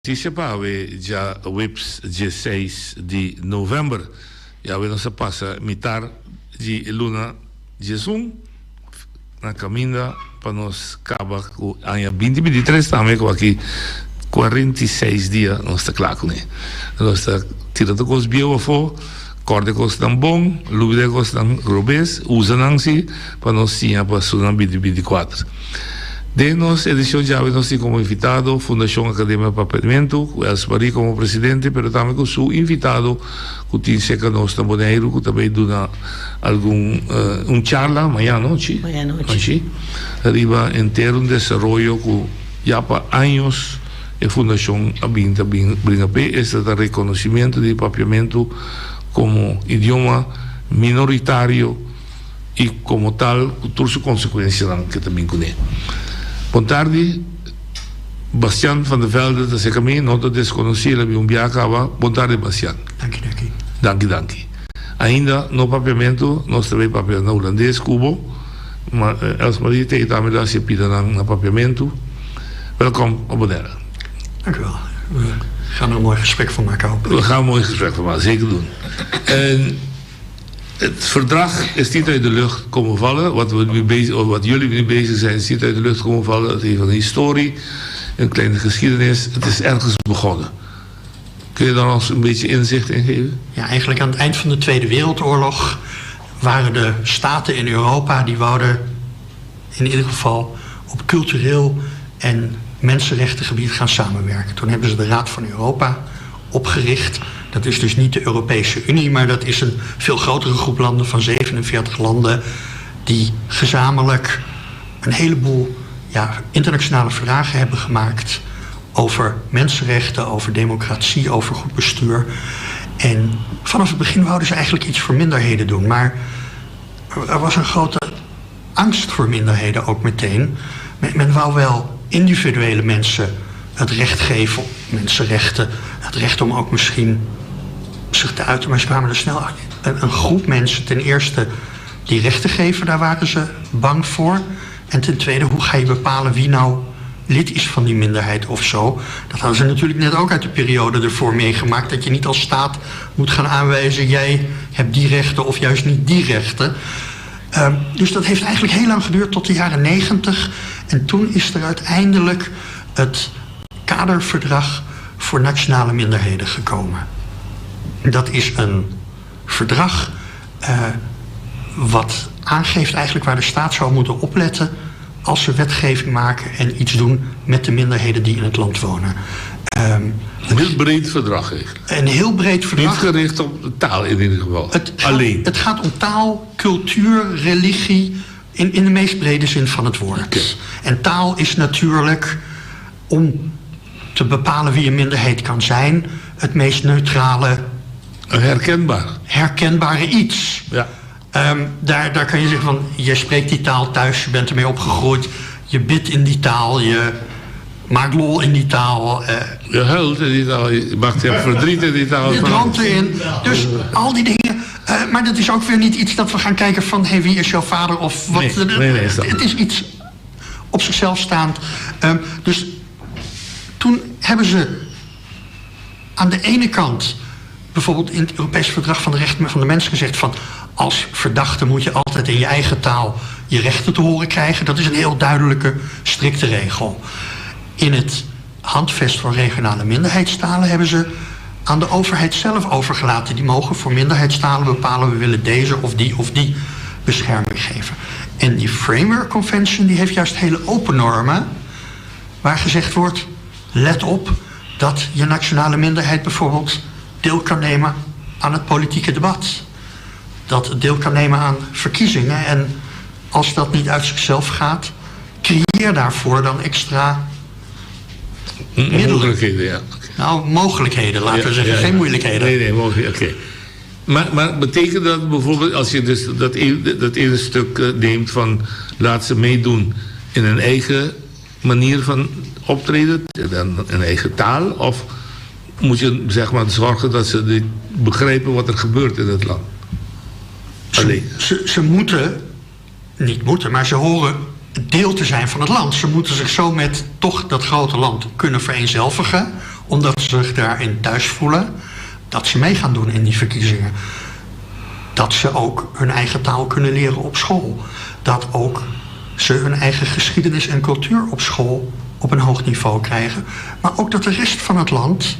Tishapawe ja whips je 6 de november. Ja, we nos passa mitar de luna jesung na caminda para nos caba com anya 23 também com aqui 46 dias nós está claro né. Nós está tirando com os biofo, corda com os bom, lubida com os robes, usa nansi para nós sim para sunar 24. De nós, edição de nós temos como invitado Fundação Academia Papiamento, o Elsmari como presidente, mas também com o invitado, que tem seca nós também, que também dá algum charla, amanhã noite, arriba inteiro desenvolvimento que já há anos a Fundação Abinta brinca este reconhecimento de papiamento como idioma minoritário e como tal, com todas as consequências que também conhece. Boa tarde, Bastian van der Velde, dat is ik nota desconocida, bij biacaba. Boa tarde, Bastian. Dank. Ainda no papiamento, nós também papel na holandês, Cubo, mas Elsmari tem também lá se pida na papiamento. Welkom op Bonaire. Dank u wel. We gaan er een mooi gesprek van maken, hopelijk. We gaan een mooi gesprek van maken, zeker doen. Het verdrag is niet uit de lucht komen vallen. Wat jullie mee bezig zijn, is niet uit de lucht komen vallen. Het heeft een historie, een kleine geschiedenis. Het is ergens begonnen. Kun je daar ons een beetje inzicht in geven? Ja, eigenlijk aan het eind van de Tweede Wereldoorlog waren de staten in Europa die wouden in ieder geval op cultureel en mensenrechtengebied gaan samenwerken. Toen hebben ze de Raad van Europa opgericht. Dat is dus niet de Europese Unie, maar dat is een veel grotere groep landen van 47 landen die gezamenlijk een heleboel internationale verdragen hebben gemaakt over mensenrechten, over democratie, over goed bestuur. En vanaf het begin wouden ze eigenlijk iets voor minderheden doen, maar er was een grote angst voor minderheden ook meteen. Men wou wel individuele mensen het recht geven op mensenrechten, het recht om ook misschien zich te uiten, maar ze kwamen er snel een groep mensen ten eerste die rechten geven, daar waren ze bang voor. En ten tweede, hoe ga je bepalen wie nou lid is van die minderheid of zo? Dat hadden ze natuurlijk net ook uit de periode ervoor meegemaakt, dat je niet als staat moet gaan aanwijzen, jij hebt die rechten of juist niet die rechten. Dus dat heeft eigenlijk heel lang geduurd, tot de jaren 90. En toen is er uiteindelijk het kaderverdrag voor nationale minderheden gekomen. Dat is een verdrag wat aangeeft eigenlijk waar de staat zou moeten opletten als ze wetgeving maken en iets doen met de minderheden die in het land wonen. Een heel breed verdrag eigenlijk. Een heel breed verdrag. Niet gericht op de taal in ieder geval. Alleen. Het gaat om taal, cultuur, religie in de meest brede zin van het woord. Okay. En taal is natuurlijk, om te bepalen wie een minderheid kan zijn, het meest neutrale, herkenbare iets. Ja. Daar kan je zeggen van, je spreekt die taal thuis, je bent ermee opgegroeid, je bidt in die taal, je maakt lol in die taal. Je huilt in die taal, je maakt je verdriet in die taal. Je droomt erin. Dus al die dingen. Maar dat is ook weer niet iets dat we gaan kijken van, hey, wie is jouw vader of wat. Nee, het is iets op zichzelf staand. Dus toen hebben ze aan de ene kant bijvoorbeeld in het Europese Verdrag van de Rechten van de Mens gezegd van, als verdachte moet je altijd in je eigen taal je rechten te horen krijgen. Dat is een heel duidelijke, strikte regel. In het handvest van regionale minderheidstalen hebben ze aan de overheid zelf overgelaten. Die mogen voor minderheidstalen bepalen, we willen deze of die bescherming geven. En die Framework Convention die heeft juist hele open normen, waar gezegd wordt, let op dat je nationale minderheid bijvoorbeeld deel kan nemen aan het politieke debat. Dat het deel kan nemen aan verkiezingen. En als dat niet uit zichzelf gaat, creëer daarvoor dan extra middelen. Mogelijkheden, ja. Nou, mogelijkheden, laten we zeggen. Geen moeilijkheden. Nee, mogelijkheden. Okay. Maar betekent dat bijvoorbeeld, als je dus dat ene stuk neemt van laat ze meedoen in een eigen manier van optreden, een eigen taal, of moet je zeg maar zorgen dat ze begrijpen wat er gebeurt in het land? Ze moeten, niet moeten, maar ze horen deel te zijn van het land. Ze moeten zich zo met toch dat grote land kunnen vereenzelvigen Omdat ze zich daarin thuis voelen. Dat ze mee gaan doen in die verkiezingen. Dat ze ook hun eigen taal kunnen leren op school. Dat ook ze hun eigen geschiedenis en cultuur op school op een hoog niveau krijgen. Maar ook dat de rest van het land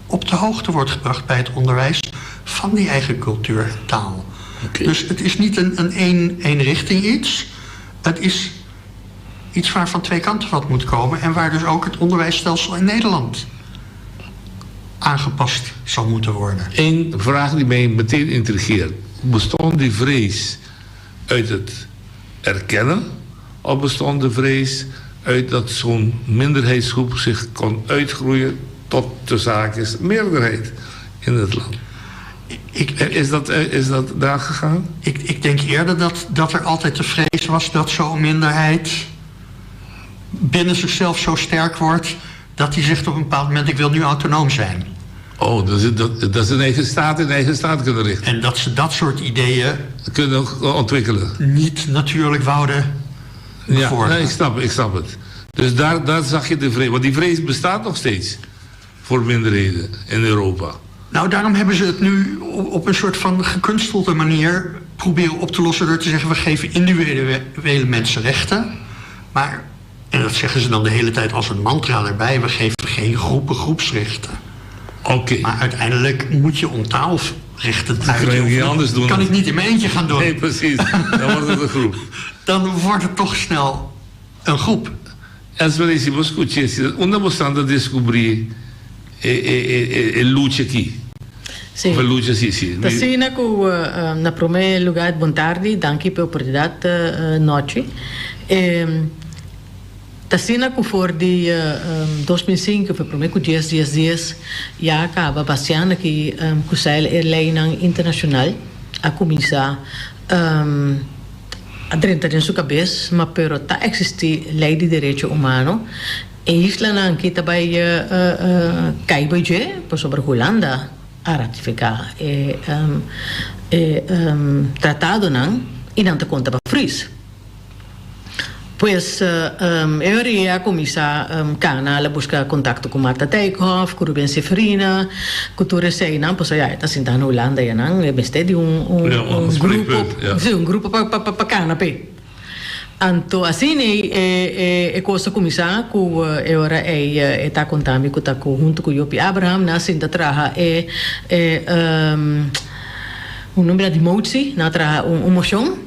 op de hoogte wordt gebracht bij het onderwijs van die eigen cultuur en taal. Okay. Dus het is niet een eenrichting iets. Het is iets waar van twee kanten wat moet komen. En waar dus ook het onderwijsstelsel in Nederland aangepast zal moeten worden. Eén vraag die mij meteen intrigeert. Bestond die vrees uit het erkennen? Of bestond de vrees uit dat zo'n minderheidsgroep zich kon uitgroeien tot de zaakjes meerderheid in het land? Is dat daar gegaan? Ik denk eerder dat er altijd de vrees was dat zo'n minderheid binnen zichzelf zo sterk wordt dat hij zegt op een bepaald moment: ik wil nu autonoom zijn. Oh, dat ze een eigen staat kunnen richten. En dat ze dat soort ideeën kunnen ontwikkelen. Niet natuurlijk wouden bevorderen. Ja, nee, ik snap het. Dus daar zag je de vrees. Want die vrees bestaat nog steeds voor minderheden in Europa. Nou, daarom hebben ze het nu op een soort van gekunstelde manier proberen op te lossen door te zeggen: we geven individuele mensen rechten. Maar, en dat zeggen ze dan de hele tijd als een mantra erbij, we geven geen groepsrechten. Okay. Maar uiteindelijk moet je om taalrechten uitoefenen. Kan ik niet in mijn eentje gaan doen. Nee, precies. Dan wordt het een groep. Dan wordt het toch snel een groep. Als we deze escuchemos, una bastante descobrir lucha aqui. Sim. Lucha, sim. Assim, na primeiro lugar, boa tarde, danke pela oportunidade noite. Tassina que for de 2005, foi primeiro 10 dias, já acaba baseando que o Sahel Airline Internacional a começar a dentro sua cabeça, mas pero tá existe lei de direito humano. E isla não que também cai bem por sobre Holanda a ratificar tratado não e não te conta para fris. Pues eu iria começar a buscar contato com Marta Dijkhoff, com Ruben Severina, com tu recém, pues já está sentado na Holanda, já não, é beste de grupo para canapé. Então assim é coisa começar com eu está contando com tá junto com o Jopi Abraham, na sinta traha nome de motie, na traha motion.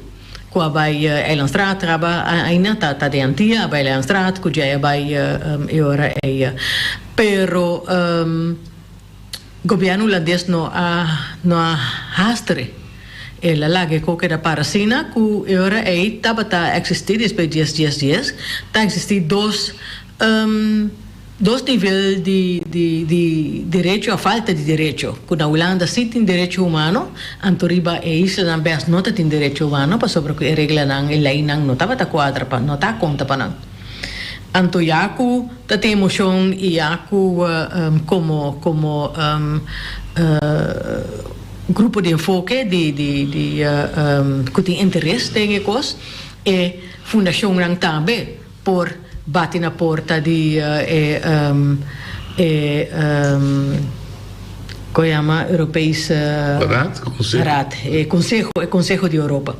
Bij Eilandstraat ainda tá de antia bij Eilandstraat cuja bij eora pero governo holandês no a hastre ela lage que da parasina cu eora tabata existir desde dias tá existir dos níveis de direito a falta de direito. Quando a Holanda sim tem direito humano, Antoriba e Isla não best não tem direito humano, para sobre que a regra não e lei não estava a quadra para não tá conta para não. Anto yaku tem emoção e yaku como grupo de enfoque que tem interesse tem coisas e fundação não também por bate na porta de como chama Europees Conselho de Europa.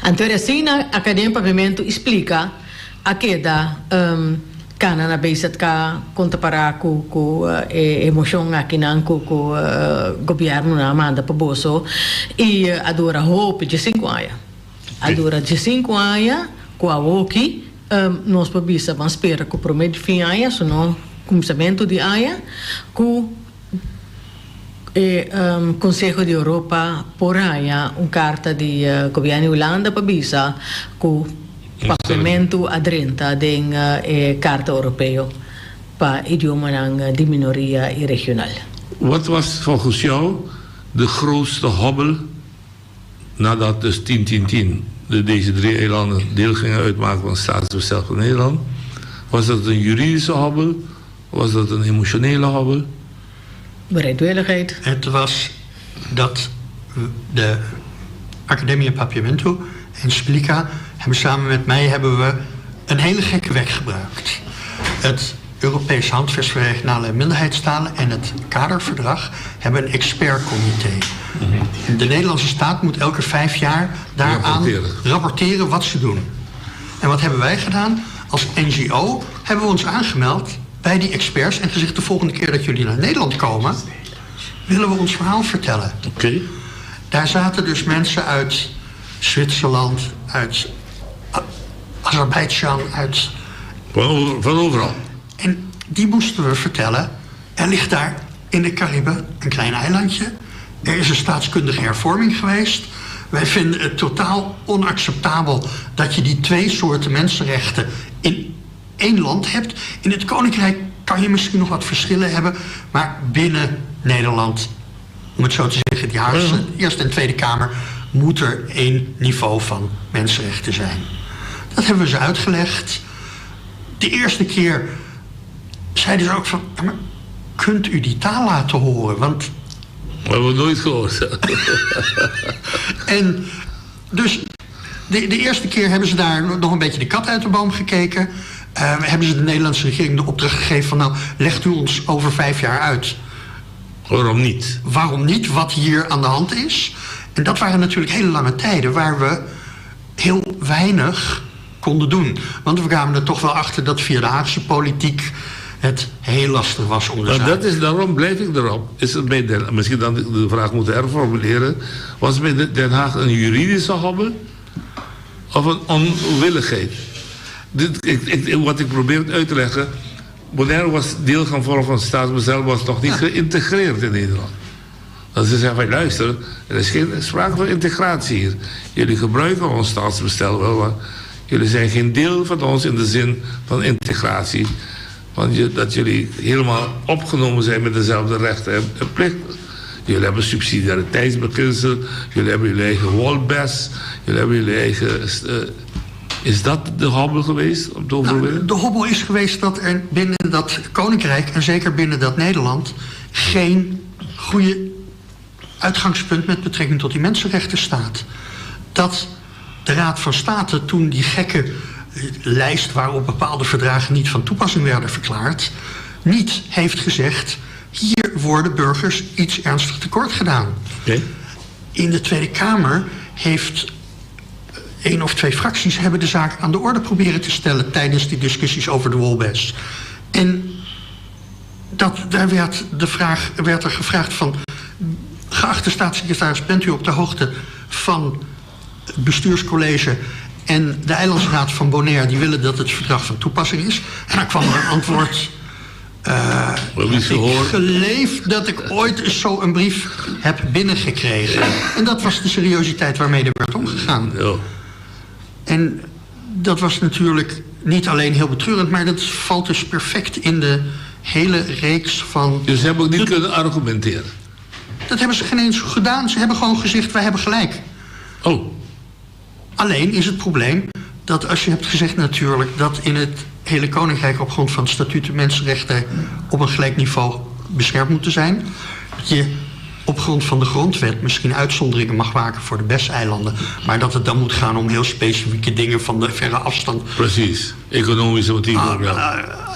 Então assim a Academia Pavimento explica a que da Canana bezat ka conta para com emoção aqui não com governo na manda para bolso e adora hope de 5 anos. Adora de 5 anos com a Woki nós pabisa vamos esperar que o promedio fim aia, se não começamento de aia, que Conselho de Europa por aia carta de governo Holanda pabisa que pagamento adrenta den carta europeo para idioma de minoria e regional. Wat was volgens jou de grootste hobbel nadat dus 10-10-10 deze 3 eilanden deel gingen uitmaken van staatsbestel van Nederland? Was dat een juridische hobbel? Was dat een emotionele hobbel? Bereidwilligheid. Het was dat de Academia Papiamento en Splica samen met mij hebben we een hele gekke weg gebruikt. Het Europees Handvest voor regionale minderheidstalen en het kaderverdrag hebben een expertcomité. En de Nederlandse staat moet elke 5 jaar daaraan rapporteren wat ze doen. En wat hebben wij gedaan? Als NGO hebben we ons aangemeld bij die experts en gezegd: de volgende keer dat jullie naar Nederland komen, willen we ons verhaal vertellen. Oké. Daar zaten dus mensen uit Zwitserland, uit Azerbeidzjan, uit... Van overal. En die moesten we vertellen. Er ligt daar in de Cariben een klein eilandje. Er is een staatskundige hervorming geweest. Wij vinden het totaal onacceptabel dat je die 2 soorten mensenrechten in 1 land hebt. In het Koninkrijk kan je misschien nog wat verschillen hebben, maar binnen Nederland, om het zo te zeggen, die Eerste en Tweede Kamer, moet er 1 niveau van mensenrechten zijn. Dat hebben we ze uitgelegd. De eerste keer zeiden ze ook van: maar kunt u die taal laten horen? Want... We hebben het nooit gehoord. En dus de eerste keer hebben ze daar nog een beetje de kat uit de boom gekeken. Hebben ze de Nederlandse regering de opdracht gegeven van: nou, legt u ons over 5 jaar uit. Waarom niet? Waarom niet? Wat hier aan de hand is. En dat waren natuurlijk hele lange tijden waar we heel weinig konden doen. Want we kwamen er toch wel achter dat via de Haagse politiek het heel lastig was om de zaak. Daarom blijf ik erop. Is het bij misschien dan de vraag moeten herformuleren. Was het bij Den Haag een juridische hobby of een onwilligheid? Wat ik probeer uit te leggen. Bonaire was deel gaan vormen van het staatsbestel, was nog niet geïntegreerd in Nederland. Dan ze zeggen van: luister, er is geen sprake van integratie hier. Jullie gebruiken ons staatsbestel wel, maar jullie zijn geen deel van ons in de zin van integratie. Dat jullie helemaal opgenomen zijn met dezelfde rechten en plichten. Jullie hebben subsidiariteitsbeginsel, jullie hebben jullie eigen wolbes, jullie hebben jullie eigen... Is dat de hobbel geweest om te overwinnen? De hobbel is geweest dat er binnen dat Koninkrijk en zeker binnen dat Nederland geen goede uitgangspunt met betrekking tot die mensenrechten staat. Dat de Raad van State toen die gekke lijst waarop bepaalde verdragen niet van toepassing werden verklaard, niet heeft gezegd: hier worden burgers iets ernstig tekort gedaan. Okay. In de Tweede Kamer heeft 1 of 2 fracties hebben de zaak aan de orde proberen te stellen tijdens die discussies over de wolbes. En daar werd er gevraagd van: geachte staatssecretaris, bent u op de hoogte van het bestuurscollege en de Eilandsraad van Bonaire, die willen dat het verdrag van toepassing is? En dan kwam er een antwoord: ik geloof dat ik ooit eens zo een brief heb binnengekregen. En dat was de seriositeit waarmee er werd omgegaan. Ja. En dat was natuurlijk niet alleen heel betreurend, maar dat valt dus perfect in de hele reeks van... Dus ze hebben ook niet kunnen argumenteren? Dat hebben ze geen eens gedaan. Ze hebben gewoon gezegd: wij hebben gelijk. Oh. Alleen is het probleem dat als je hebt gezegd natuurlijk dat in het hele Koninkrijk op grond van het statuut de mensenrechten op een gelijk niveau beschermd moeten zijn, dat je op grond van de grondwet misschien uitzonderingen mag maken voor de BES-eilanden, maar dat het dan moet gaan om heel specifieke dingen van de verre afstand. Precies, economische motieven.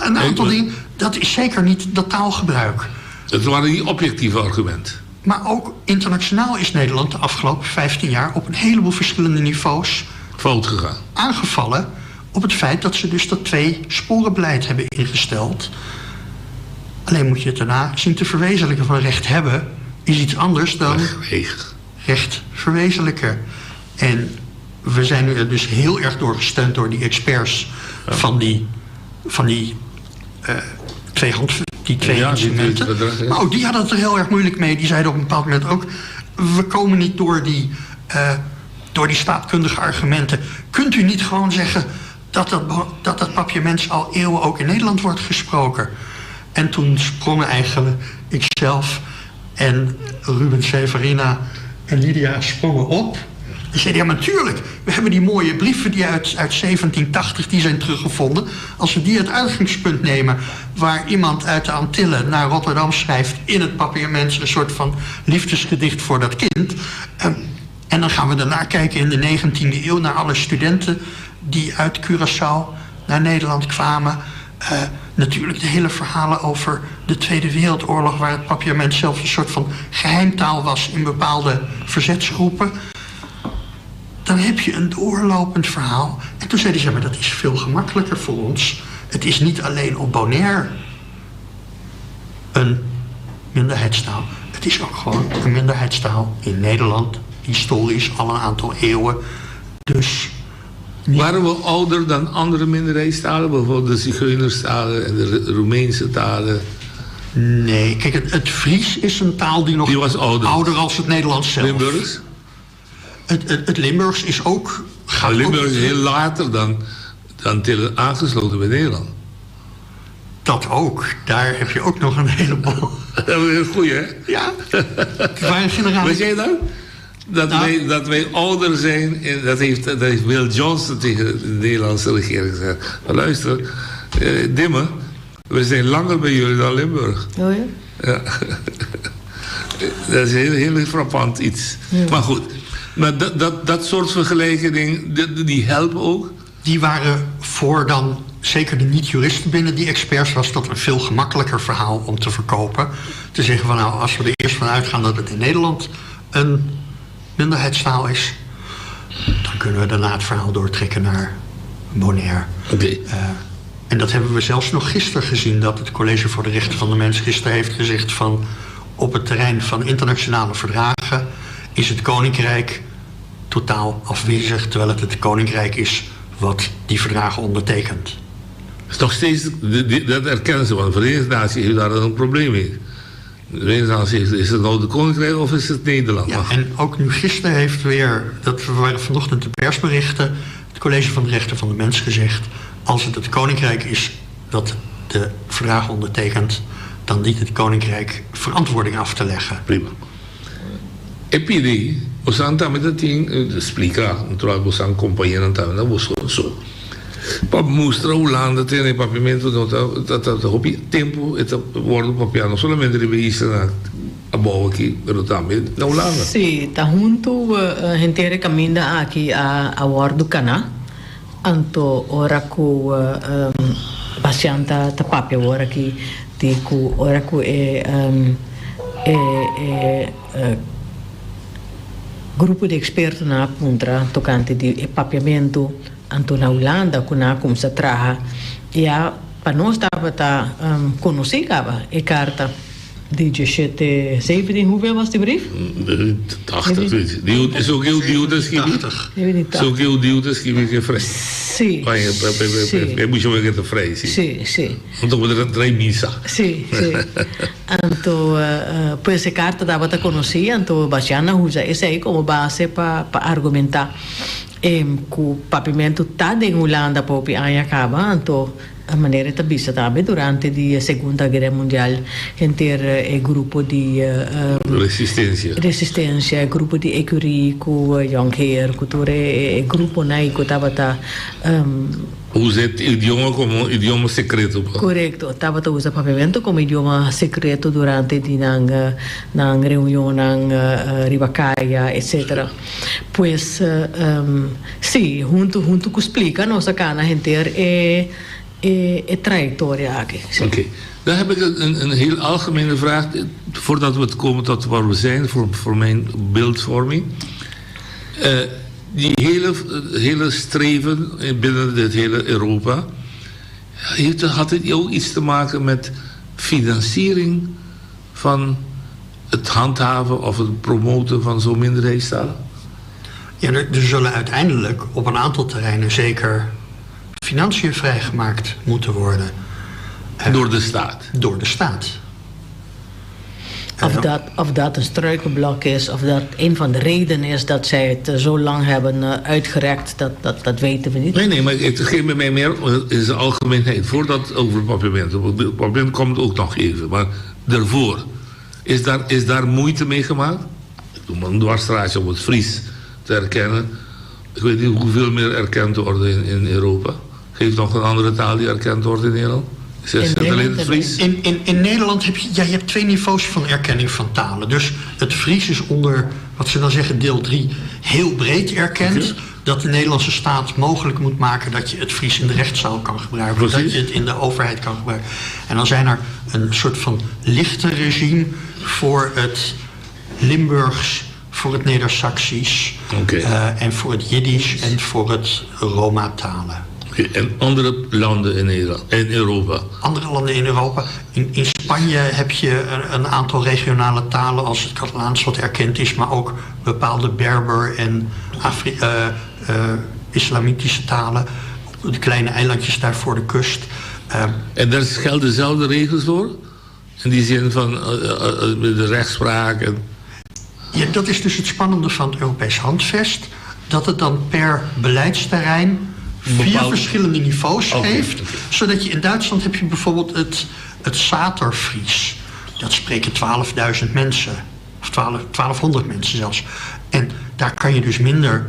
Een aantal dingen, dat is zeker niet dat taalgebruik. Het waren niet objectieve argumenten. Maar ook internationaal is Nederland de afgelopen 15 jaar op een heleboel verschillende niveaus fout gegaan. Aangevallen op het feit dat ze dus dat 2-sporenbeleid hebben ingesteld. Alleen moet je het daarna zien te verwezenlijken. Van recht hebben is iets anders dan recht verwezenlijken. En we zijn nu dus heel erg doorgesteund door die experts van die twee instrumenten. Maar ook die hadden het er heel erg moeilijk mee. Die zeiden op een bepaald moment ook: we komen niet door die staatkundige argumenten. Kunt u niet gewoon zeggen dat papiaments al eeuwen ook in Nederland wordt gesproken? En toen sprongen eigenlijk ikzelf en Ruben Severina en Lydia sprongen op. Die zeiden: ja, maar natuurlijk, we hebben die mooie brieven die uit 1780 die zijn teruggevonden. Als we die het uitgangspunt nemen waar iemand uit de Antillen naar Rotterdam schrijft in het papiament een soort van liefdesgedicht voor dat kind. En dan gaan we daarna kijken in de 19e eeuw naar alle studenten die uit Curaçao naar Nederland kwamen. Natuurlijk de hele verhalen over de Tweede Wereldoorlog, waar het papiament zelfs een soort van geheimtaal was in bepaalde verzetsgroepen. Dan heb je een doorlopend verhaal. En toen zeiden ze, maar dat is veel gemakkelijker voor ons. Het is niet alleen op Bonaire een minderheidstaal. Het is ook gewoon een minderheidstaal in Nederland, historisch al een aantal eeuwen. Dus waren we ouder dan andere minderheidstalen? Bijvoorbeeld de Zigeunerstalen en de Roemeense talen? Nee, kijk, het Fries is een taal die nog die was ouder als het Nederlands zelf. Limburgs? Het Limburgs is ook... Limburgs is heel later dan aangesloten bij Nederland. Dat ook. Daar heb je ook nog een heleboel. Dat is een goeie, hè? Ja. Waar generatie... Weet jij dan? Dat wij ouder zijn, dat heeft Will Johnson tegen de Nederlandse regering gezegd. Maar luister, Dimmen, we zijn langer bij jullie dan Limburg. Oh ja? Ja. Dat is een heel frappant iets. Ja. Maar goed, maar dat soort vergelijkingen, die helpen ook? Die waren voor dan, zeker de niet-juristen binnen die experts, was dat een veel gemakkelijker verhaal om te verkopen. Te zeggen van, nou, als we er eerst van uitgaan dat het in Nederland een minderheidstaal is, dan kunnen we daarna het verhaal doortrekken naar Bonaire. Okay. En dat hebben we zelfs nog gisteren gezien, dat het College voor de Rechten van de Mens gisteren heeft gezegd van, op het terrein van internationale verdragen is het Koninkrijk totaal afwezig, terwijl het Koninkrijk is wat die verdragen ondertekent. Dat is nog steeds, dat erkennen ze, want de Verenigde Naties heeft daar een probleem mee. De Verenigde Naties, is het nou de Koninkrijk of is het Nederland? Ja, en ook nu gisteren heeft weer, dat waren vanochtend de persberichten, het College van de Rechten van de Mens gezegd, als het Koninkrijk is dat de verdragen ondertekent, dan dient het Koninkrijk verantwoording af te leggen. Prima. Epidemie, osanta met dat ding, explica, natuurlijk, osan companhia dat was zo. Pap mostra Holanda tem papimento dat hobby tempo het wordt papiano solamente rivista a boa aqui pero também na Holanda. Sí, tá junto gente caminda aqui a Wardu Cana. Anto ora ku bastante tapapia ora ki tiku ora ku grupo de expertos na puntra tocante di papiamento anto na Holanda kuna cum se traha ja pa nós estava ta conhecida e carta de 17 hoeveel was die brief? 80, die is ook heel duur, dat is ook heel duur, dat is geen vrij. Sí. É muito bem que frei, sim. Sí. Então poder trazer missa. Sí. Anto pues essa carta dava a conhecer, anto Bastiana usa essa aí como base para argumentar que o papimento tá em Holanda popi acaba, anto a maneira tá vista também durante a Segunda Guerra Mundial, entre grupo de resistência, grupo de Écurie, com Jongeer, cultura, grupo naí que tava tá usa idioma como idioma secreto. Correto, estava a usar papimento como idioma secreto durante na reunião na Ribacaia, etc. Pues sim, junto com explica nossa cana inteira é trajectoria aqui. Oké. Dan heb ik een heel algemene vraag, voordat we komen tot waar we zijn, voor mijn beeldvorming. Die hele streven binnen dit hele Europa, had het ook iets te maken met financiering van het handhaven of het promoten van zo'n minderheidstalen? Ja, er zullen uiteindelijk op een aantal terreinen zeker financiën vrijgemaakt moeten worden. Door de staat? Door de staat. Of dat een struikelblok is, of dat een van de redenen is dat zij het zo lang hebben uitgerekt, dat weten we niet. Nee, maar het geeft bij mij meer in zijn algemeenheid. Voordat over het papierment. Het papierment komt ook nog even. Maar daarvoor, is daar moeite mee gemaakt? Ik doe maar een dwarsstraatje om het Fries te erkennen. Ik weet niet hoeveel meer erkend worden in Europa. Geeft nog een andere taal die erkend wordt in Nederland? In Nederland heb je hebt 2 niveaus van erkenning van talen. Dus het Fries is onder, wat ze dan zeggen, deel 3 heel breed erkend. dat de Nederlandse staat mogelijk moet maken dat je het Fries in de rechtszaal kan gebruiken. Precies. Dat je het in de overheid kan gebruiken. En dan zijn er een soort van lichte regime voor het Limburgs, voor het Neder-Saxisch, en voor het Jiddisch en voor het Roma-talen. En andere landen in Nederland en Europa? Andere landen in Europa. In Spanje heb je een aantal regionale talen als het Catalaans wat erkend is, maar ook bepaalde Berber en islamitische talen. De kleine eilandjes daar voor de kust. En daar gelden dezelfde regels voor? In die zin van de rechtspraak? En... Ja, dat is dus het spannende van het Europees Handvest. Dat het dan per beleidsterrein 4 verschillende niveaus heeft. Zodat je in Duitsland heb je bijvoorbeeld het Saterfries. Dat spreken 12.000 mensen. Of 1200 mensen zelfs. En daar kan je dus minder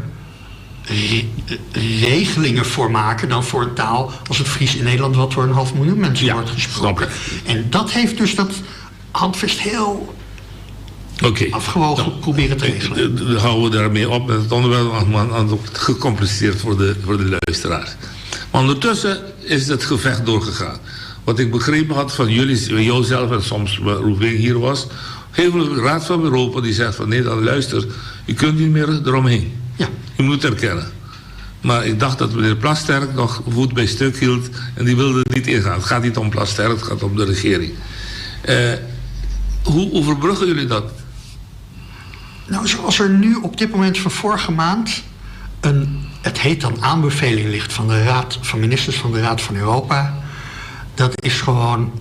regelingen voor maken dan voor een taal als het Fries in Nederland, wat door 500.000 mensen wordt gesproken. En dat heeft dus dat handvest heel afgewogen proberen te regelen. Dan houden we daarmee op met het onderwerp, want het gecompliceerd voor de luisteraars. Maar ondertussen is het gevecht doorgegaan. Wat ik begrepen had van jullie, jouzelf en soms Roelving hier was, heel veel Raad van Europa die zegt van nee, dan luister, u kunt niet meer eromheen. Ja. U moet erkennen. Maar ik dacht dat meneer Plasterk nog voet bij stuk hield en die wilde er niet ingaan. Het gaat niet om Plasterk, het gaat om de regering. Hoe overbruggen jullie dat? Nou, zoals er nu op dit moment van vorige maand het heet dan aanbeveling ligt van de Raad van Ministers van de Raad van Europa. Dat is gewoon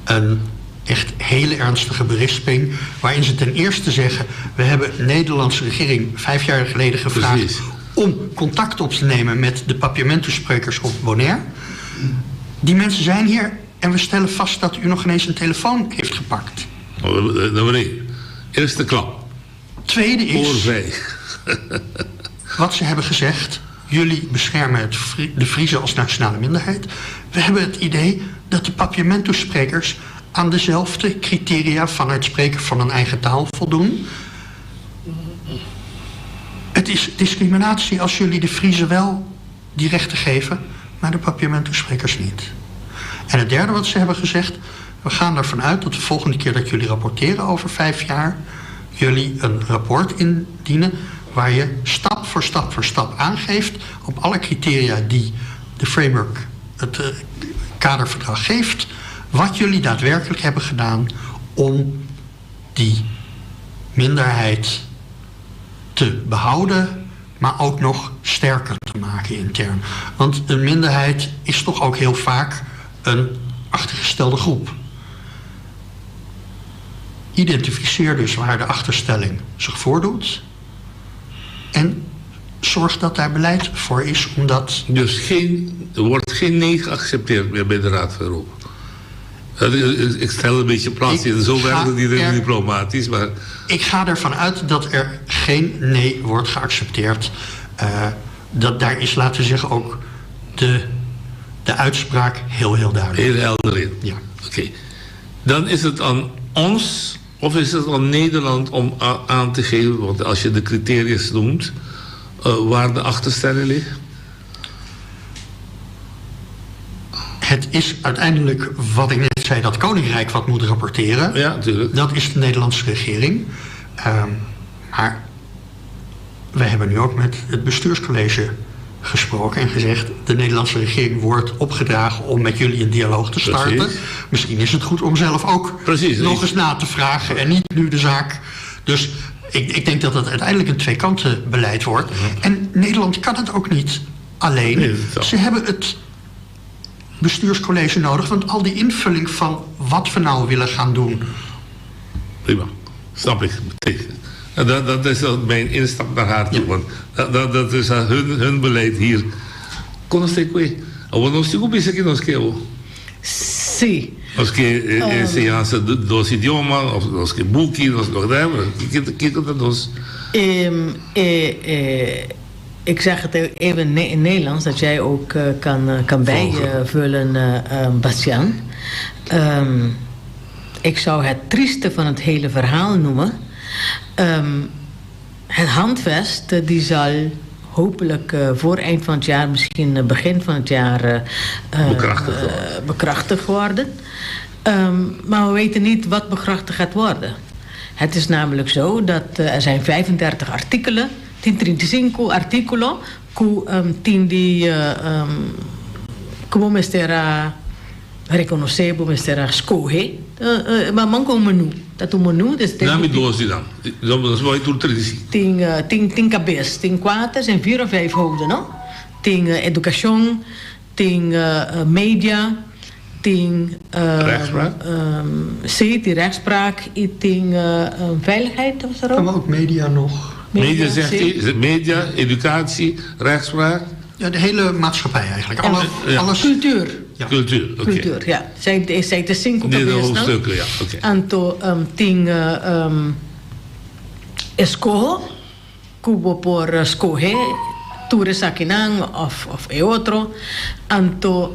een echt hele ernstige berisping, waarin ze ten eerste zeggen, we hebben de Nederlandse regering 5 jaar geleden gevraagd om contact op te nemen met de Papiamentu-sprekers op Bonaire. Die mensen zijn hier en we stellen vast dat u nog ineens een telefoon heeft gepakt. Eerste klap. Tweede is, wat ze hebben gezegd, jullie beschermen de Friezen als nationale minderheid. We hebben het idee dat de Papiamentu-sprekers aan dezelfde criteria van het spreken van een eigen taal voldoen. Het is discriminatie als jullie de Friezen wel die rechten geven, maar de Papiamentu-sprekers niet. En het derde wat ze hebben gezegd, we gaan ervan uit dat de volgende keer dat jullie rapporteren over 5 jaar, jullie een rapport indienen waar je stap voor stap aangeeft op alle criteria die de framework, het kaderverdrag geeft, wat jullie daadwerkelijk hebben gedaan om die minderheid te behouden, maar ook nog sterker te maken intern. Want een minderheid is toch ook heel vaak een achtergestelde groep. Identificeer dus waar de achterstelling zich voordoet en zorg dat daar beleid voor is, omdat... Dus er wordt geen nee geaccepteerd meer bij de Raad van Europa? Ik stel een beetje plaats in, zo werkt het niet diplomatisch, maar... Ik ga ervan uit dat er geen nee wordt geaccepteerd. Daar is, laten we zeggen, ook de uitspraak heel duidelijk. Heel helder in. Ja. Oké. Dan is het aan ons, of is het aan Nederland om aan te geven, want als je de criteria noemt, waar de achterstelling ligt? Het is uiteindelijk, wat ik net zei, dat Koninkrijk wat moet rapporteren. Ja, natuurlijk. Dat is de Nederlandse regering. Maar wij hebben nu ook met het bestuurscollege gesproken en gezegd, de Nederlandse regering wordt opgedragen om met jullie een dialoog te starten. Precies. Misschien is het goed om zelf ook nog eens na te vragen en niet nu de zaak. Dus ik denk dat het uiteindelijk een tweekanten beleid wordt. En Nederland kan het ook niet alleen. Nee, ze hebben het bestuurscollege nodig, want al die invulling van wat we nou willen gaan doen. Prima, snap ik. Dat is mijn instap naar haar toe. Ja. Want dat is hun beleid hier. Conosce qui? O non si capisce che non scrivo? Sì. Als que enseñanza dos idiomas, of als que boekie, of whatever. ¿Qué dos? Ik zeg het even in Nederlands, dat jij ook kan bijvullen, Bastiaan. Ik zou het trieste van het hele verhaal noemen. het handvest die zal hopelijk voor eind van het jaar, misschien begin van het jaar bekrachtigd worden. Maar we weten niet wat bekrachtigd gaat worden. Het is namelijk zo dat er zijn 35 artikelen, 35 artikelen, die como mestera reconocer, como mestera escoger, maar manco um menu. Dat um menu, dus Naam het los die dan. Dat is wel iets traditie. Tem cabeça, tem 4, zijn 4 of 5 hoofden, no? Tem educação, tem media, tem rechtspraak. Die rechtspraak, tem veiligheid, was er ook? Maar ook media nog. Media zegt hij, media, educatie, rechtspraak. Ja, de hele maatschappij eigenlijk. Alles. Cultuur. Ja. Cultuur, oké. Cultuur, ja. Zijn de 5 Dit hoofdstukken, ja, oké. Anto tem escojo, cubo por escoger, ture sakinang of outro. Anto,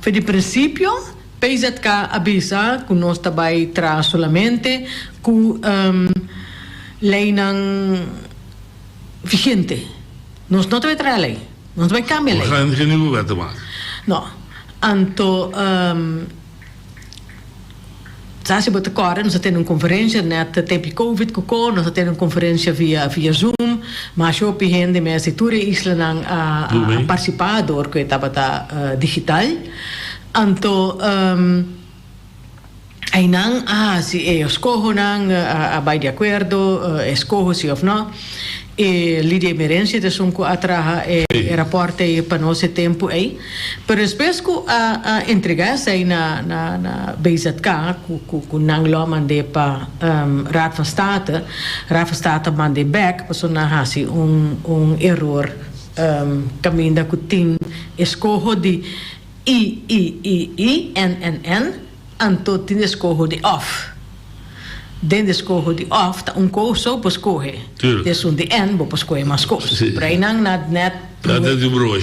voor de principio, PZK avisa, que nós também traz solamente, que leinang vigente. Nós não te trazer lei. Nós vai cambiar lei. We gaan geen nieuwe wetten maken. No. Anto, se botar agora, nós temos uma conferência, net tempo COVID gekomen, nós temos uma conferência via Zoom, mas eu pedi me se toere Island a participar door que estava digital. Anto, ainang se escojo nang vai de acordo, escojo se of não. Lì di emergenza de sunco atraha rapporte para nosso tempo aí, pero depois que a entregar sai na BZK ku nanglo mande pa Raad van State mande back paso na hasi error caminda ku tin escojo di I N anto tin escojo di off. Den escojo di off, ta un coso po scoge. Dus un di en bo po scoge mas cos. Preinang net. Dat is de broer,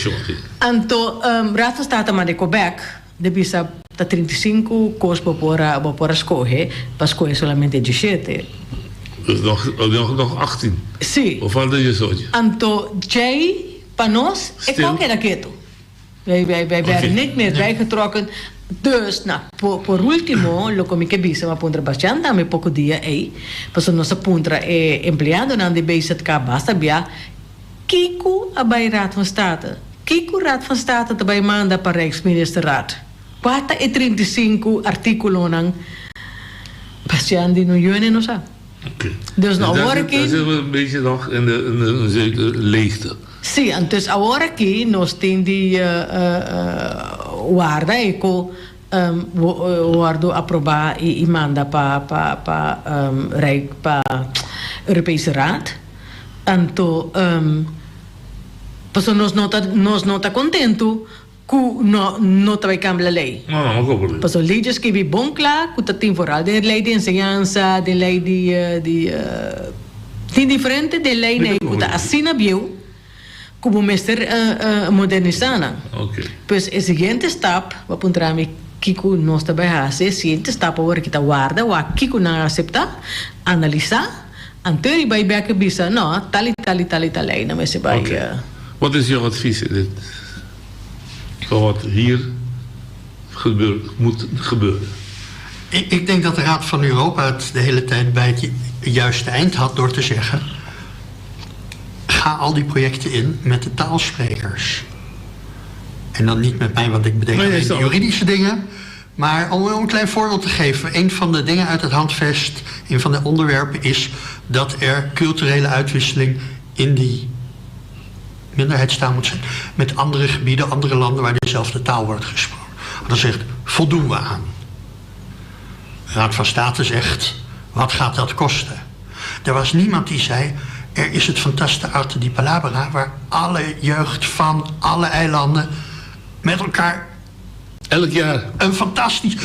Anto Raad van State maar de Quebec, de bisa ta 35 cos po por scoge, pa scoge solamente 17. Dus nog 18. Sí. Of valt je zootje? Anto Jay panos ik ook dat keto. Wij werden niet meer bijgetrokken. Dus, por último, lo que me bisa ma puntra bastante me poco dia aí, paso nossa puntra empleado na de BZK basta bia Kiku bij Raad van State. Kiku Raad van State te bij manda para Rijksministerraad. Quata 35 articulo nang bastante no june no sa. Dus nou hoor ik dat is een beetje nog in de leegte. Sì, dus agora aqui nós temos de guarda eco guardo aprovar e manda para Europese Raad. Anto nós não tá contento que não vai cambiar a lei. Não. Paso leis que vi bom claro que tem foral de lei de enseñanza, de lei de tem diferente de lei né que tá assina bio. Como mestre modernizando. Okay. Pues a seguinte stap, wat puntrami Kiko nós também hace, seguinte stap agora que tá guarda, wa Kiko não aceitar, analisar, anterior vai back bisa, no, tali não me se vai. Wat is jouw advies in dit? Wat hier moet gebeuren? Ik denk dat de Raad van Europa het de hele tijd bij het juiste eind had door te zeggen: ga al die projecten in met de taalsprekers. En dan niet met mij, want ik bedenk alleen de juridische dingen. Maar om een klein voorbeeld te geven. Een van de dingen uit het handvest, een van de onderwerpen is dat er culturele uitwisseling in die minderheidstaal moet zijn. Met andere gebieden, andere landen waar dezelfde taal wordt gesproken. Dan zegt, voldoen we aan. De Raad van State zegt, wat gaat dat kosten? Er was niemand die zei, er is het fantastische Arte di Palabra, waar alle jeugd van alle eilanden met elkaar elk jaar een fantastisch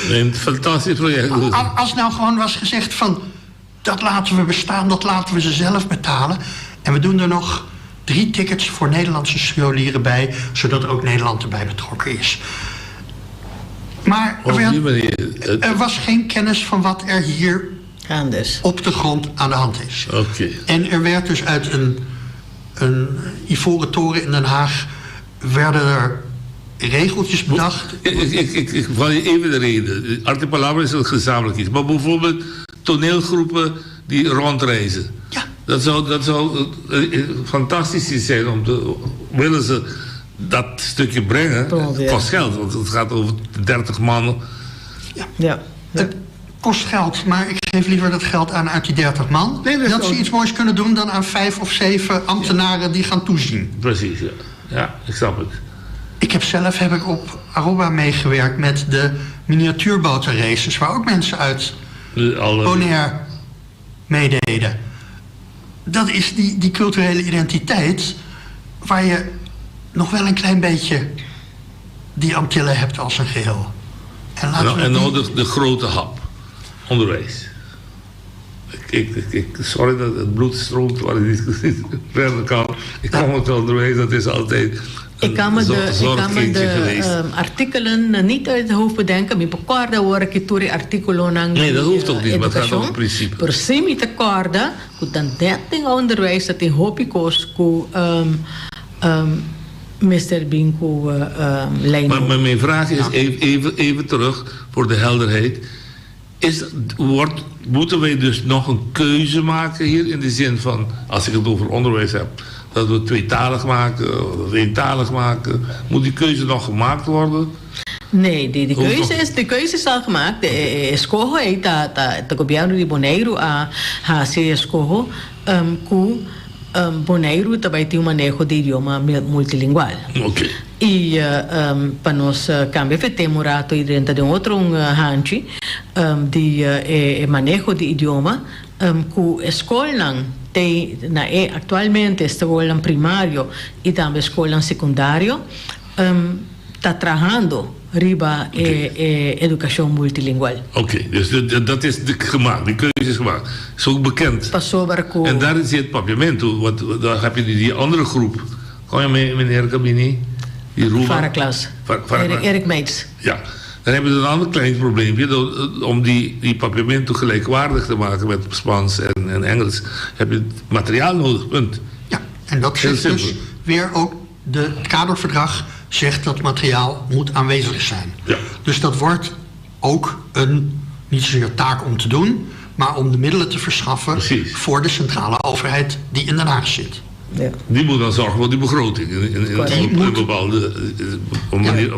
project. Als nou gewoon was gezegd van, dat laten we bestaan, dat laten we ze zelf betalen. En we doen er nog 3 tickets voor Nederlandse scholieren bij, zodat ook Nederland erbij betrokken is. Maar er was geen kennis van wat er hier Anders. op de grond aan de hand is. Oké. En er werd dus uit een ivoren toren in Den Haag werden er regeltjes bedacht. Ik val je even de reden. Arte Palabra is een gezamenlijk iets. Maar bijvoorbeeld toneelgroepen die rondreizen. Ja. Dat zou fantastisch zijn om te... Willen ze dat stukje brengen, kost geld. Want het gaat over 30 mannen. Ja. Het kost geld, maar ik geef liever dat geld aan uit die 30 man. Nee, dat ze iets moois kunnen doen dan aan 5 of 7 ambtenaren die gaan toezien. Precies, ja. Ja, ik snap het. Heb ik op Aruba meegewerkt met de miniatuurbotenraces, waar ook mensen uit Bonaire meededen. Dat is die culturele identiteit waar je nog wel een klein beetje die Antillen hebt als een geheel. En nodig de grote hap. Onderwijs. Sorry dat het bloed stroomt waar ik niet verder kan. Ik kom het onderwijs, dat is altijd ik kan me de artikelen niet uit het hoofd bedenken. Maar ik hoor ik die artikelen. Nee, dat hoeft toch niet, maar het gaat om het principe. Precies, met de korda. Dan dat ding onderwijs dat in hoop ik Mr. Binko lijn. Maar mijn vraag is even terug voor de helderheid. Moeten wij dus nog een keuze maken hier in de zin van, als ik het over onderwijs heb, dat we tweetalig maken of eentalig maken? Moet die keuze nog gemaakt worden? Nee, de keuze is al gemaakt. Escojo heet dat de governo de Bonaire a se escojo Bonaire também tem manejo de idioma multilingual. Okay. E para nós também temos rato dentro de outro hanchi de manejo de idioma que escola tem atualmente escola primário e também escola secundário está trabalhando riba educatie multilingual. Oké, dus dat is gemaakt, die keuze is gemaakt. Is ook bekend. En daar is het papiamento, want daar heb je die andere groep. Kom je mee, meneer Gabini? Die Varaklas. Erik Meits. Ja, dan hebben we een ander klein probleempje. Om die papiamento gelijkwaardig te maken met Spaans en Engels, heb je materiaal nodig, punt. Ja, en dat is dus weer ook het kaderverdrag zegt dat materiaal moet aanwezig zijn. Ja. Dus dat wordt ook niet zozeer taak om te doen, maar om de middelen te verschaffen voor de centrale overheid die in Den Haag zit. Ja. Die moet dan zorgen voor die begroting in een bepaalde manier.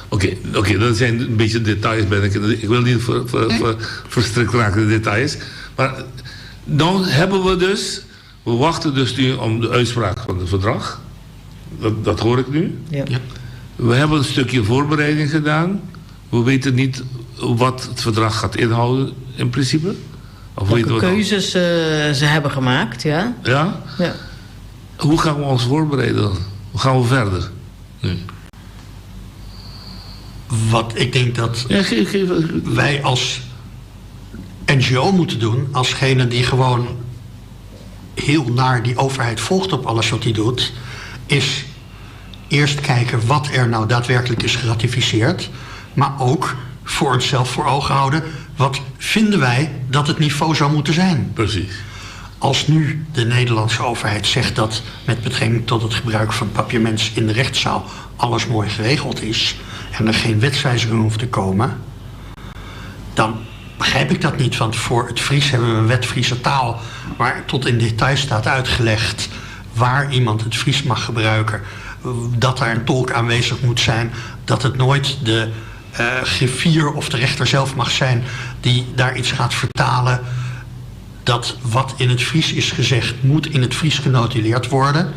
Oké, dat zijn een beetje details. Ik wil niet verstrikt raken in de details. Maar dan hebben we wachten dus nu om de uitspraak van het verdrag. Dat hoor ik nu. Ja. We hebben een stukje voorbereiding gedaan. We weten niet wat het verdrag gaat inhouden in principe. Of welke keuzes ze hebben gemaakt, ja. Ja? Ja. Hoe gaan we ons voorbereiden dan? Hoe gaan we verder nu? Wat ik denk dat wij als NGO moeten doen, alsgene die gewoon heel naar die overheid volgt op alles wat hij doet, is eerst kijken wat er nou daadwerkelijk is geratificeerd, maar ook voor onszelf voor ogen houden, wat vinden wij dat het niveau zou moeten zijn. Precies. Als nu de Nederlandse overheid zegt dat met betrekking tot het gebruik van papiaments in de rechtszaal alles mooi geregeld is en er geen wetswijziging hoeft te komen, dan begrijp ik dat niet, want voor het Fries hebben we een wet Friese taal waar tot in detail staat uitgelegd waar iemand het Fries mag gebruiken, dat daar een tolk aanwezig moet zijn, dat het nooit de griffier of de rechter zelf mag zijn die daar iets gaat vertalen, dat wat in het Fries is gezegd moet in het Fries genotuleerd worden.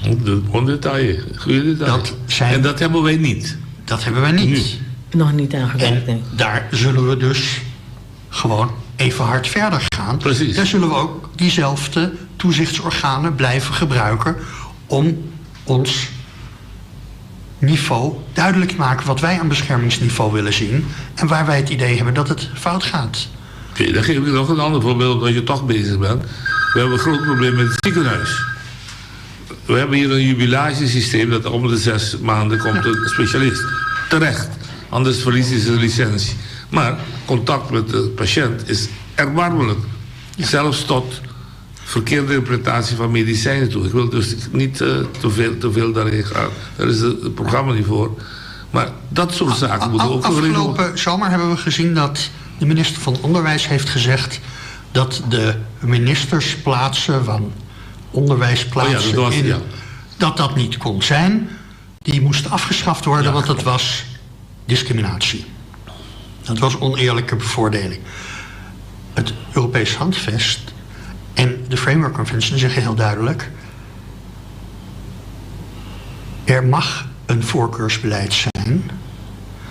Een detail, goede detail. En dat hebben wij niet. Dat hebben wij niet. Nu. Nog niet aangewerkt. En daar zullen we dus gewoon even hard verder gaan. Precies. Daar zullen we ook diezelfde toezichtsorganen blijven gebruiken om ons niveau duidelijk te maken wat wij aan beschermingsniveau willen zien en waar wij het idee hebben dat het fout gaat. Oké, dan geef ik nog een ander voorbeeld omdat je toch bezig bent. We hebben een groot probleem met het ziekenhuis. We hebben hier een jubilagesysteem dat om de 6 maanden komt een specialist. Terecht, anders verliest hij zijn licentie. Maar contact met de patiënt is erbarmelijk. Ja. Zelfs tot verkeerde interpretatie van medicijnen toe. Ik wil dus niet te veel daarin gaan. Daar is het programma niet voor. Maar dat soort zaken moeten ook... Afgelopen zomer hebben we gezien dat de minister van Onderwijs heeft gezegd dat de ministersplaatsen van onderwijsplaatsen dat niet kon zijn. Die moesten afgeschaft worden, want het was discriminatie. Dat was oneerlijke bevoordeling. Het Europees Handvest en de Framework Convention zeggen heel duidelijk: er mag een voorkeursbeleid zijn.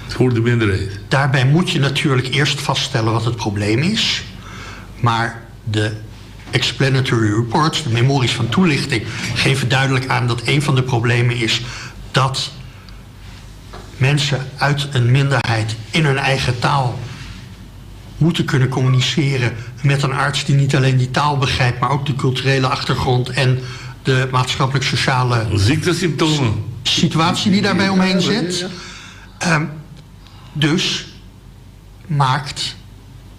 Voor de minderheid. Daarbij moet je natuurlijk eerst vaststellen wat het probleem is. Maar de explanatory reports, de memories van toelichting, geven duidelijk aan dat een van de problemen is dat mensen uit een minderheid in hun eigen taal moeten kunnen communiceren met een arts die niet alleen die taal begrijpt, maar ook de culturele achtergrond en de maatschappelijk-sociale ziektesymptomen, situatie die daarbij omheen zit. Dus maakt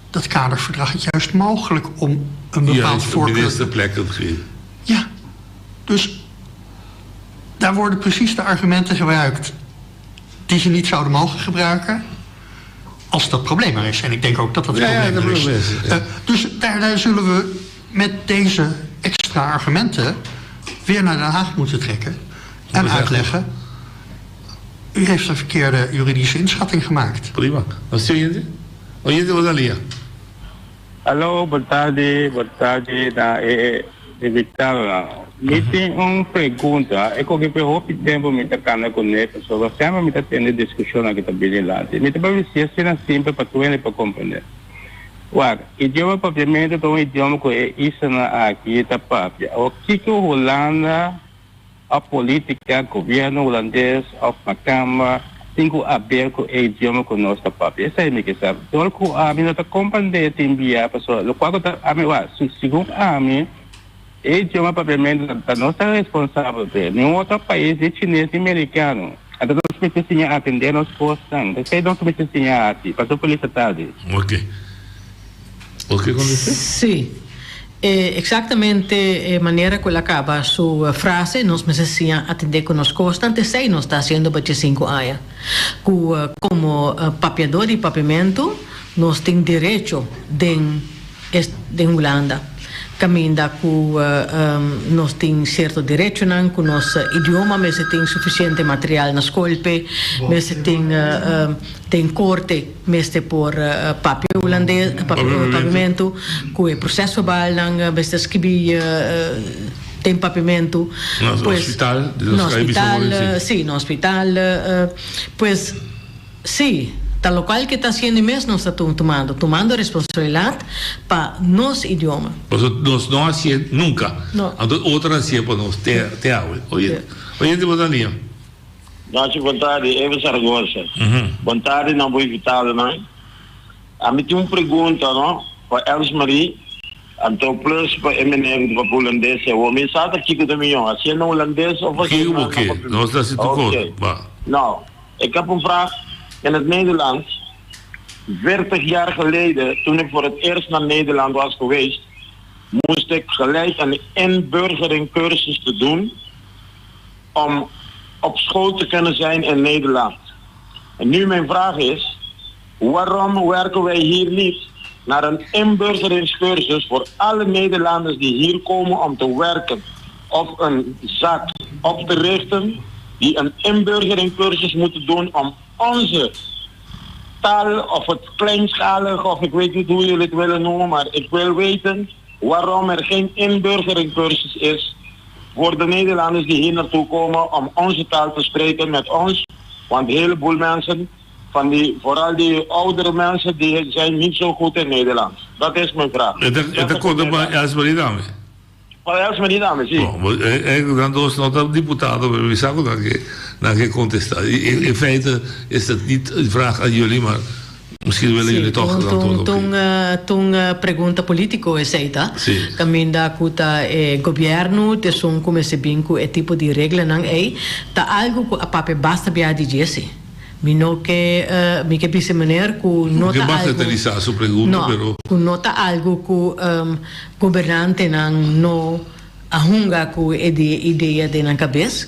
dat kaderverdrag het juist mogelijk om een bepaald voorkeur te geven. Ja, dus daar worden precies de argumenten gebruikt die ze niet zouden mogen gebruiken als dat probleem er is. En ik denk ook dat dat probleem er is. Dus daar zullen we met deze extra argumenten weer naar Den Haag moeten trekken en uitleggen: u heeft een verkeerde juridische inschatting gemaakt. Prima. Wat zeg je? Oyente Rosalia. Hallo, boa tarde, da Vital. Meeting uma pergunta. Eu coloquei pouco tempo me tocando com ele, pessoal. Sempre me tendo discussão aqui também lá. Me tá para ser simples para tu para compreender. Uau, idioma propriamente é um idioma que isso na aqui tá papia. O que o Holanda, a política, governo holandês, a Câmara tenho aberto o idioma com nós tá papia. Isso é me que sabe. Então que a mim tá compreender também, pessoal. O qual tá a mim segundo a mim o idioma propriamente da nossa responsável. Nenhum outro país é chinês e americano. Então nós precisamos atender nos postos. Então nós precisamos assim. Passou por isso tarde. Ok. Ok, com isso? Sim. Exactamente maneira que ela acaba sua frase, nós precisamos atender com nos constantes, sei nós está sendo 25 anos. Como papeador e papiamento, nós temos direito de Holanda. Caminda com nós temos certo direito com nosso idioma, mas temos suficiente material na escola, mas tem corte, mas por papel holandês, papiamento, com o processo verbal, mas escrever tem papiamento. No hospital, sim, no hospital, pues sim. Tal local que está haciendo mesmo está tomando responsabilidade para nosso idioma. Nós não hacemos nunca. No. Outra hacemos para nós ter aula. Oyente Bodalinha. Nossa, boa tarde, Eva Sargosa. Boa tarde, não vou evitar, não é? A mim tem uma pergunta, não? Para Elis Marie. Então, plus para MNR do holandês, o homem sabe aqui que também é. Se é não holandês ou você não? Ok, nós está se tocando. Nou, ik heb een vraag. In het Nederlands, 40 jaar geleden, toen ik voor het eerst naar Nederland was geweest, moest ik gelijk een inburgeringcursus te doen om op school te kunnen zijn in Nederland. En nu mijn vraag is, waarom werken wij hier niet naar een inburgeringscursus voor alle Nederlanders die hier komen om te werken of een zaak op te richten, die een inburgeringcursus moeten doen om onze taal of het kleinschalig of ik weet niet hoe jullie het willen noemen, maar ik wil weten waarom er geen inburgeringcursus is voor de Nederlanders die hier naartoe komen om onze taal te spreken met ons. Want een heleboel mensen, vooral die oudere mensen, die zijn niet zo goed in Nederlands. Dat is mijn vraag. Dat komt bij Elsmaridame. Elsmaridame, sim. Dan doos nota deputado, we zagen dat je contestar. In feite is dat niet een vraag aan jullie, maar misschien willen jullie toch antwoorden. Toen pergunta politico é esta. Caminda cuta governo te son come se binco é tipo de regra não é. Tá algo que a pape basta bia de jesse. no que pise meneer ku nota algo. Su pregunta, no, pero ku nota algo ku gobernante nang no ahunga ku ideia de na cabeça.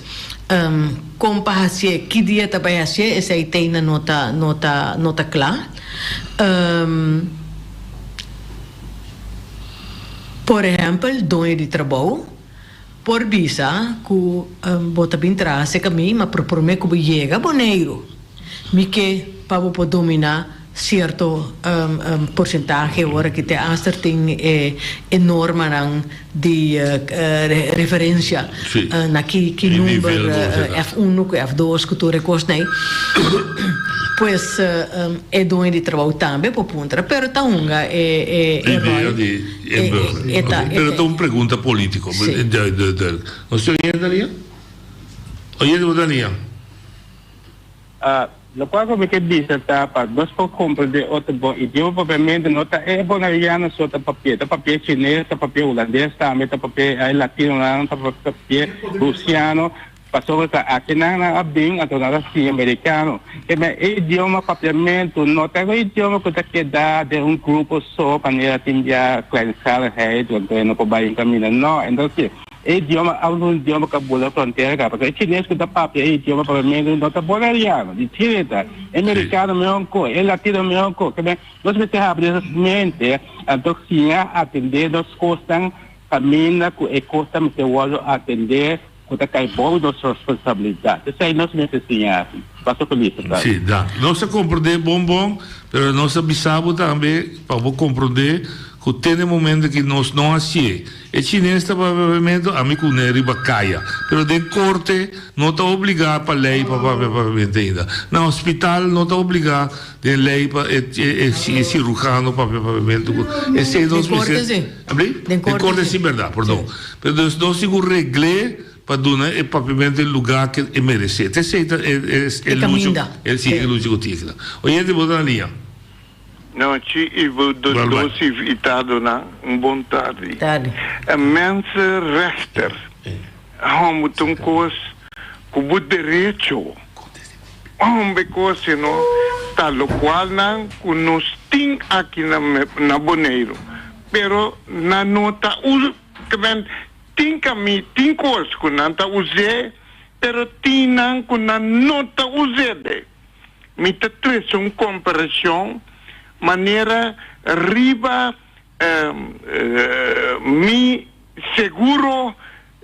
Compa hasie que dia também hasie essa aí tem na nota clara. Por exemplo, dono de trabalho por visa que bota bem entrar se caminho mas por mim que chega boneiro me que para poder dominar certo porcentagem agora que te aster tem enorme de referência na que número F1 que F2 que tu recostei pues é dono de trabalho também por punta pero tá unga ideia de pero tá uma pergunta política não se oye Daniel lo qual me che dice para dos por compreender outro bom idioma propriamente nota é bonariano só papel chinês papel holandês também papel latino papel russiano passou aqui na abding atau na assim americano que é idioma papiamento nota é idioma que dá de grupo só para tinha classificação quando não pode caminhar não então idioma algum idioma que bola fronteira porque chinês que dá papel idioma papiamento nota bonariano de Chile americano mesmo coisa latino mesmo coisa que nós vamos ter abrir mente então sim atender as coisas caminha com e costa me que atender quando cai bom nossa responsabilidade. Isso aí nós necessitamos. Passo por isso, tá? Sim, dá. Nós compreender bom, mas nós precisamos também para compreender que tem momento que nós não assim. E chinês está provavelmente a mim com riba caia, mas de corte não está obrigado para lei para provavelmente ainda. Na hospital não está obrigado de lei para cirurgião para provavelmente. Esse é nós precisamos. De corte sim, verdade, perdão. Mas nós seguro regle para dar é propriamente o lugar que merece. Esse é o luxo. É o luxo que tinha. Oye, de boa linha. Não, eu vou doce invitado na boa tarde. Mensenrechten. Moeten een koos com o direito. Because no tal qual não nos tem aqui na Boneiro. Pero na nota que ben tem coisas que não tá usé, pero tem não que não tá usé. Me te traz uma comparação maneira riba mi seguro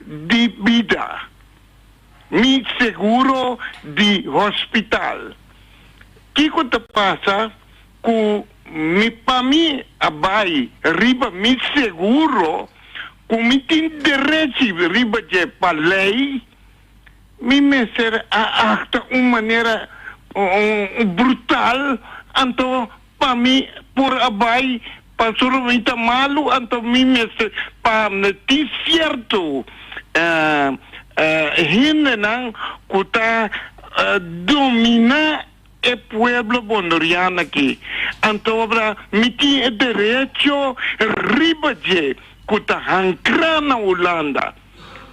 de vida, mi seguro de hospital. Que te passa com mi para mim abai riba mi seguro com mi tem direito riba de para lei mi ser acta uma maneira brutal então para mim por abai para sorvita malo então mi para ter certo gente não que domina o pueblo bondoriano aqui então para mi tem direito riba de que hancra na Holanda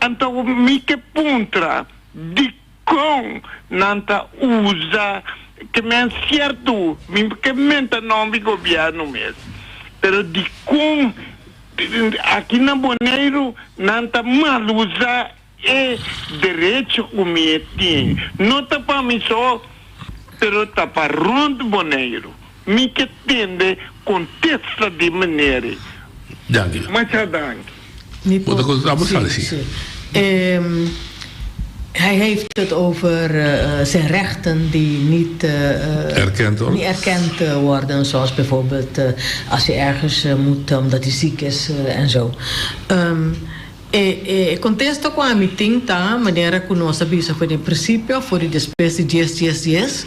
então mi que puntra de com nanta usa que men certo que menta não me governo mesmo pero de com aqui na Boneiro nanta mal usa é direito o me tem não tá para mim só pero tá para rondo Boneiro me que tende contesta de maneira dank je mas dank hij heeft het over zijn rechten die niet erkend worden. Zoals bijvoorbeeld als hij ergens moet omdat hij ziek is en zo. Contesto com a meeting tá, maneira que nós sabemos foi em princípio, foi de espécie 10.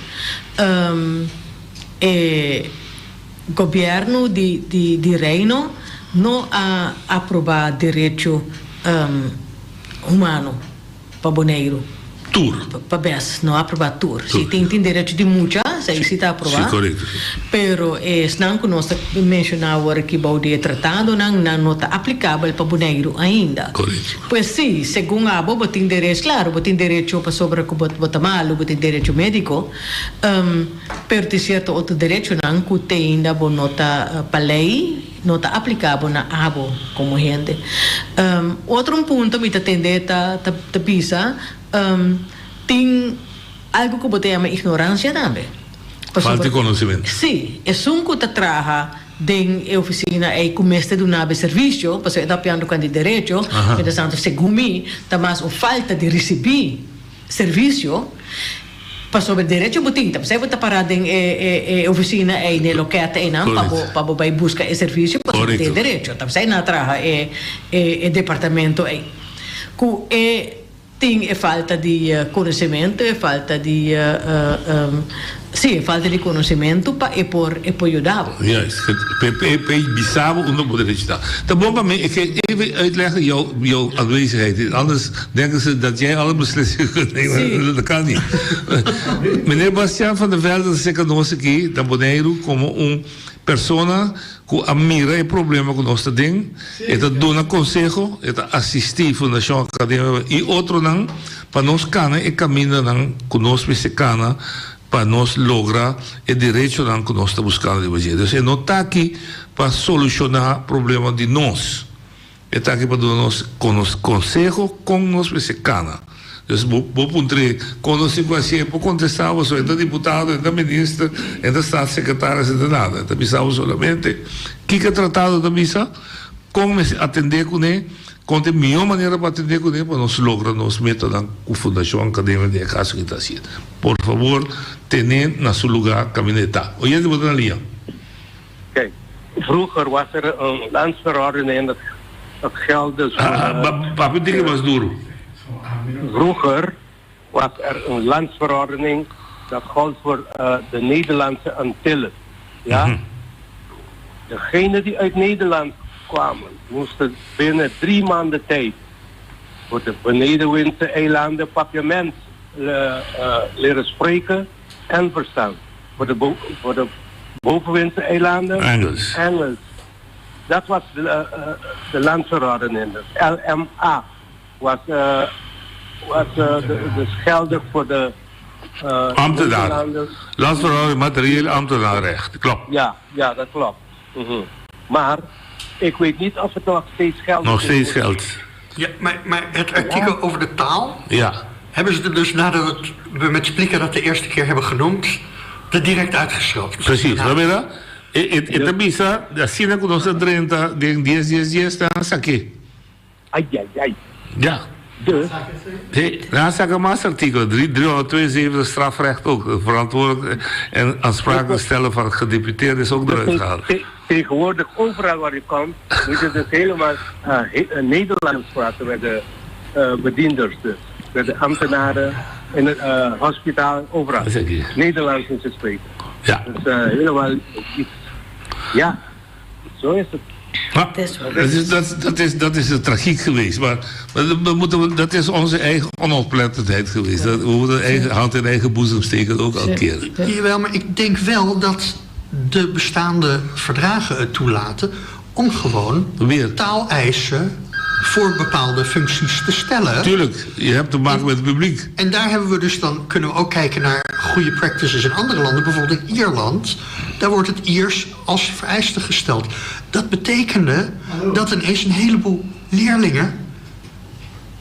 Governo de reino não a aprovar direito humano para Boneiro. Tour. Para BES, não aprovar tour. Se tem direito de muita, se está aprobado. Sí, correcto. Pero não que nós mencionamos que o tratado não está aplicável para Bonaire ainda. Correto. Pois sim, segundo a Bobo tem direito, claro, tem direito para sobre o bota malo, tem direito médico, pero tem certo outro direito não que tem ainda bo nota para lei, nota aplicável na abo como gente. Outro ponto me atender ta pisa, tem algo que bote chama ignorância também. Falta de conhecimento. Sim, é que te traga den oficina e comeste do nabe serviço, porque está piando com de direito, portanto, segundo mim, está mais uma falta de receber serviço, para sobre direito botinho, então você vai parar em oficina e ne loquete e não para vai buscar esse serviço para ter direito, então você não traga departamento aí. Que tem falta de conhecimento, falta de falta de conhecimento para ajudar. Juist. Bisabo onder bedrijfsstaat. De bom bij mij, ik ga even uitleggen jouw aanwezigheid. Anders denken ze dat jij alle beslissingen kunt nemen. Dat kan niet. Meneer Bastiaan van der Velde, zeker nog eens een keer, dat Bonaire como persona que admira el problema con nuestro ding, eta dona consejo, eta assistir Fundação Academia e outro não, para nós cana e caminho não conosco se cana para nós lograr o direito não que nós estamos buscando de fazer. Então, não está aqui para solucionar o problema de nós, está aqui para dar nos consejo com nós se cana. Dus vou puntre quando se conhecia por contestar o seu deputado, o ministro, o staatssecretário, e nada. Então pensava solamente que tratado da missa, como atender com ele, com a melhor maneira para atender com ele, para nós lograr nos métodos com a Fundação Academia de Caso que está sendo. Por favor, tenha na seu lugar caminheta. Hoje de botar na linha. Kijk, vroeger was een landsverordening dat geld dus. Papi, dikke was duro. Vroeger was een landsverordening dat gold voor de Nederlandse Antillen. Ja? Degenen die uit Nederland kwamen, moesten binnen 3 maanden tijd voor de benedenwindse eilanden papiament leren spreken en verstaan. Voor de bovenwindse eilanden Engels. Dat was de landsverordening. De LMA was dus geldig voor de ambtenaar. Landsverordening materieel ambtenaarrecht, klopt. Ja, dat klopt. Maar ik weet niet of het nog steeds geldt. Nog steeds geldt. Ja, maar het artikel over de taal, hebben ze er dus nadat we met Splikker dat de eerste keer hebben genoemd, er direct uitgeschrapt. Precies, wat ben je dat? Esta misa, así no conoce 30, de 10, dan saqué. Ai. Ja. Dan zag ik maar artikel 372 strafrecht ook. Verantwoordelijk en aansprakelijk stellen van gedeputeerden is ook eruit gehaald. Tegenwoordig overal waar je komt, moet je dus helemaal Nederlands praten met de bedienders. Dus. Met de ambtenaren in het hospitaal, overal. Nederlands moeten spreken. Ja. Dus helemaal iets. Ja, zo is het. Dat is de tragiek geweest, maar dat is onze eigen onoplettendheid geweest. We moeten eigen hand in eigen boezem steken ook al keer. Jawel, maar ik denk wel dat de bestaande verdragen het toelaten om gewoon taaleisen voor bepaalde functies te stellen. Tuurlijk, je hebt te maken met het publiek. En daar hebben we dus dan, kunnen we ook kijken naar goede practices in andere landen. Bijvoorbeeld in Ierland, daar wordt het Iers als vereiste gesteld. Dat betekende dat ineens een heleboel leerlingen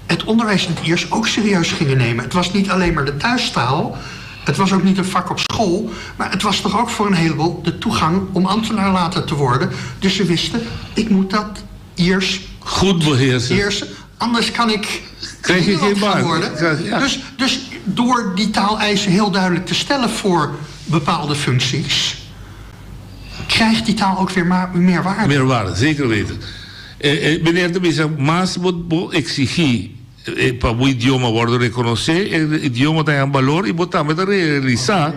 het onderwijs in het Iers ook serieus gingen nemen. Het was niet alleen maar de thuistaal, het was ook niet een vak op school, maar het was toch ook voor een heleboel de toegang om ambtenaar later te worden. Dus ze wisten, ik moet dat Iers goed beheersen. Anders kan ik krijg je geen baan worden. Dus door die taaleisen heel duidelijk te stellen voor bepaalde functies, krijgt die taal ook weer meer waarde. Meer waarde, zeker weten. Meneer de Bisa, mas moet exigir para o idioma worden reconhecer, el idioma tem um valor e botar met realizar.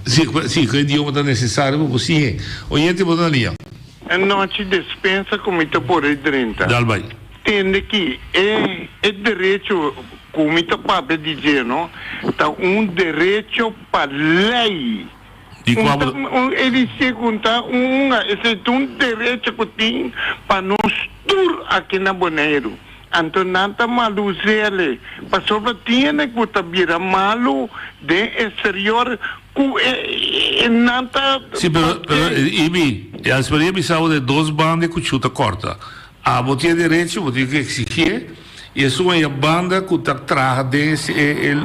Sim, o idioma está necessário para você. Oyente botar linha. En não te dispensa como te por 30. Dalbai. Tem que é direito comita pape dizer, não? Tá direito para lei. Ele segunda esse direito que tem para nos tur aqui na Bonaire. Então nada malu zele, passou tiene que tabira malu de exterior que nada. Sim, pero Ibi, a experiência precisava de 2 bandas que chuta corta. A botinha direito, botinha que exigir, e a sua banda que está atrás desse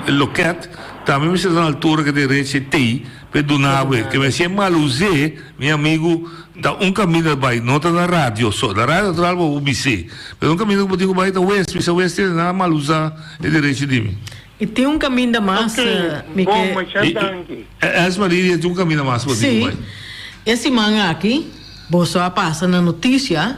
loquete, também precisa na altura que direito tem. Pedunave, que me chama Luzé, meu amigo, dá caminho vai, não está na rádio só, na rádio está o UBC, mas caminho que eu vai da West, mas a West é na Maluza e direito de mim. E tem caminho da massa, bom, mas já danke. Essa Maria tem caminho da massa, sim. Esse manga aqui, você passa na notícia,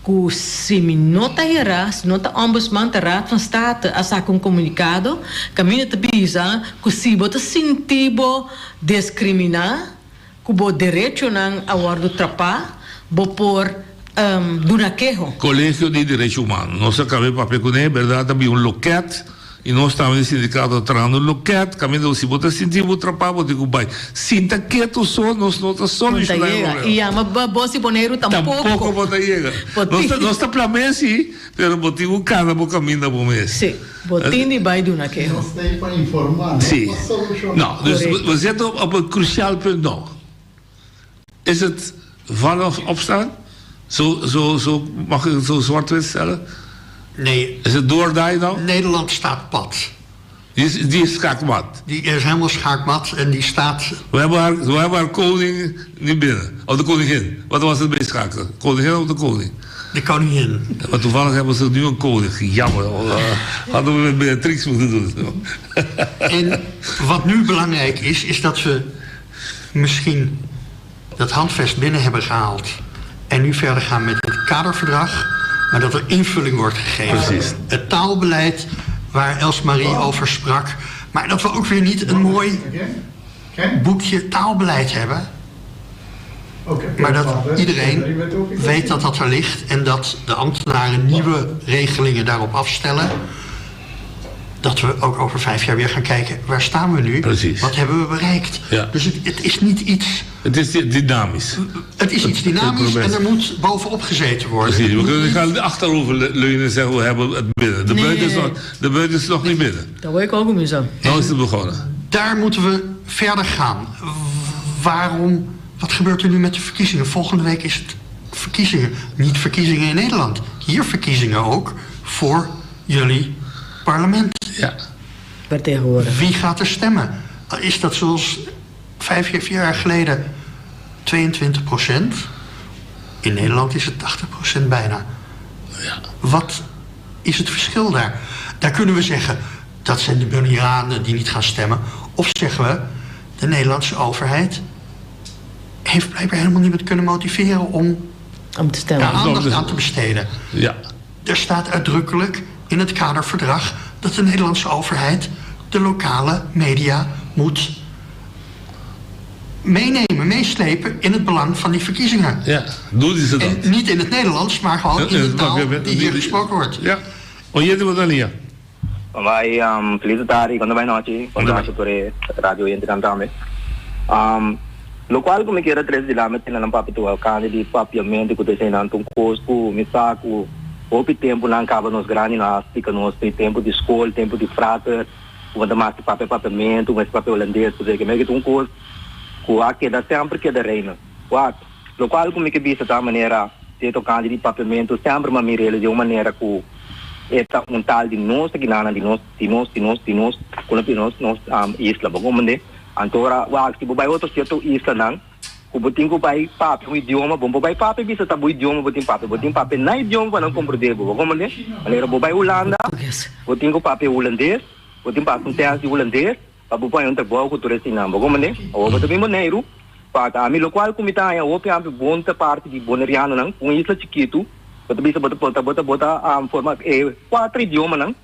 que se nota era, se nota ombudsman da Raad van State a sacar comunicado, caminho te bisa, que se você sentir discriminar, que o direito não awardo trapar, por dunaquejo. Colégio de Direitos Humanos, nós acabamos de papel com ele, verdade, também loquete, e nós estamos no sindicato atrás no loquete, caminho se você sentir trapar, você digo, vai, sinta quieto só, nós não estamos solucionando. E a bolsa boneiro tampouco. Tampouco você chega. Nós estamos para Messi, mas você tem cada caminho da Messi. Sim, você vai dunaquejo. Nós temos para informar, sim. Não, você é crucial para nós. Is het vanaf opstaan? Mag ik het zo zwart-wit stellen? Nee. Is het doordraaien dan? Nederland staat pad. Die is schaakmat. Die is helemaal schaakmat en die staat... We hebben haar koning niet binnen. Of de koningin. Wat was het bij schaken? Koningin of de koning? De koningin. Maar toevallig hebben ze nu een koning. Jammer. Hadden we met Beatrix moeten doen. En wat nu belangrijk is dat we misschien dat handvest binnen hebben gehaald. En nu verder gaan met het kaderverdrag. Maar dat er invulling wordt gegeven. Precies. Het taalbeleid waar Elsemarie over sprak. Maar dat we ook weer niet een mooi boekje taalbeleid hebben. Maar dat iedereen weet dat dat er ligt. En dat de ambtenaren nieuwe regelingen daarop afstellen. Dat we ook over 5 jaar weer gaan kijken, waar staan we nu? Precies. Wat hebben we bereikt? Ja. Dus het is niet iets... Het is dynamisch. Het is iets dynamisch en er moet bovenop gezeten worden. Precies, we kunnen gaan achterover leunen en zeggen we hebben het binnen. De buiten is nog niet binnen. Dat wil ik ook om zo. Nou is het begonnen. Daar moeten we verder gaan. Waarom? Wat gebeurt er nu met de verkiezingen? Volgende week is het verkiezingen. Niet verkiezingen in Nederland. Hier verkiezingen ook voor jullie parlement. Ja. Wie gaat er stemmen? Is dat zoals 4 jaar geleden 22%? In Nederland is het 80% bijna. Ja. Wat is het verschil daar? Daar kunnen we zeggen, dat zijn de Bonaireanen die niet gaan stemmen. Of zeggen we, de Nederlandse overheid heeft blijkbaar helemaal niemand kunnen motiveren om te stemmen. Daar aandacht aan te besteden. Ja. Er staat uitdrukkelijk in het kaderverdrag dat de Nederlandse overheid de lokale media moet meenemen, meeslepen in het belang van die verkiezingen. Ja, doen ze dat. En niet in het Nederlands, maar gewoon in de taal die hier gesproken wordt. Ja. Oye, Bonalia. Vai felicitare quando vai noci, quando vai sotto radio entrando lo qual come che era 3 di là metti na papo tu cane di papiamento que tem na um cosco me saco o tempo não acaba nos grande na fica nos tempo de escola tempo de frater quando mais papiamento mas papel holandês porque que me que um cosco o aqui da sempre que da reina what lo qual come que bisa da maneira se tocando de papiamento sempre uma mirele de uma maneira que eta tal de nós que nana de nós quando nós isla bagomande antora wa se bobai outro certo isla não o botinho bai papo um idioma bom bobai papo bisa tabu idioma botin papo na idioma para não compreender bagomande maneira bobai Holanda botinho papo holandês botin papo um teste holandês papo pai onde boa cultura sina bagomande ou botin maneiro para a mi local comita é o piampe bonta parte de Bonaireano não um isla chiquito você bisa bota forma 4 idiomas não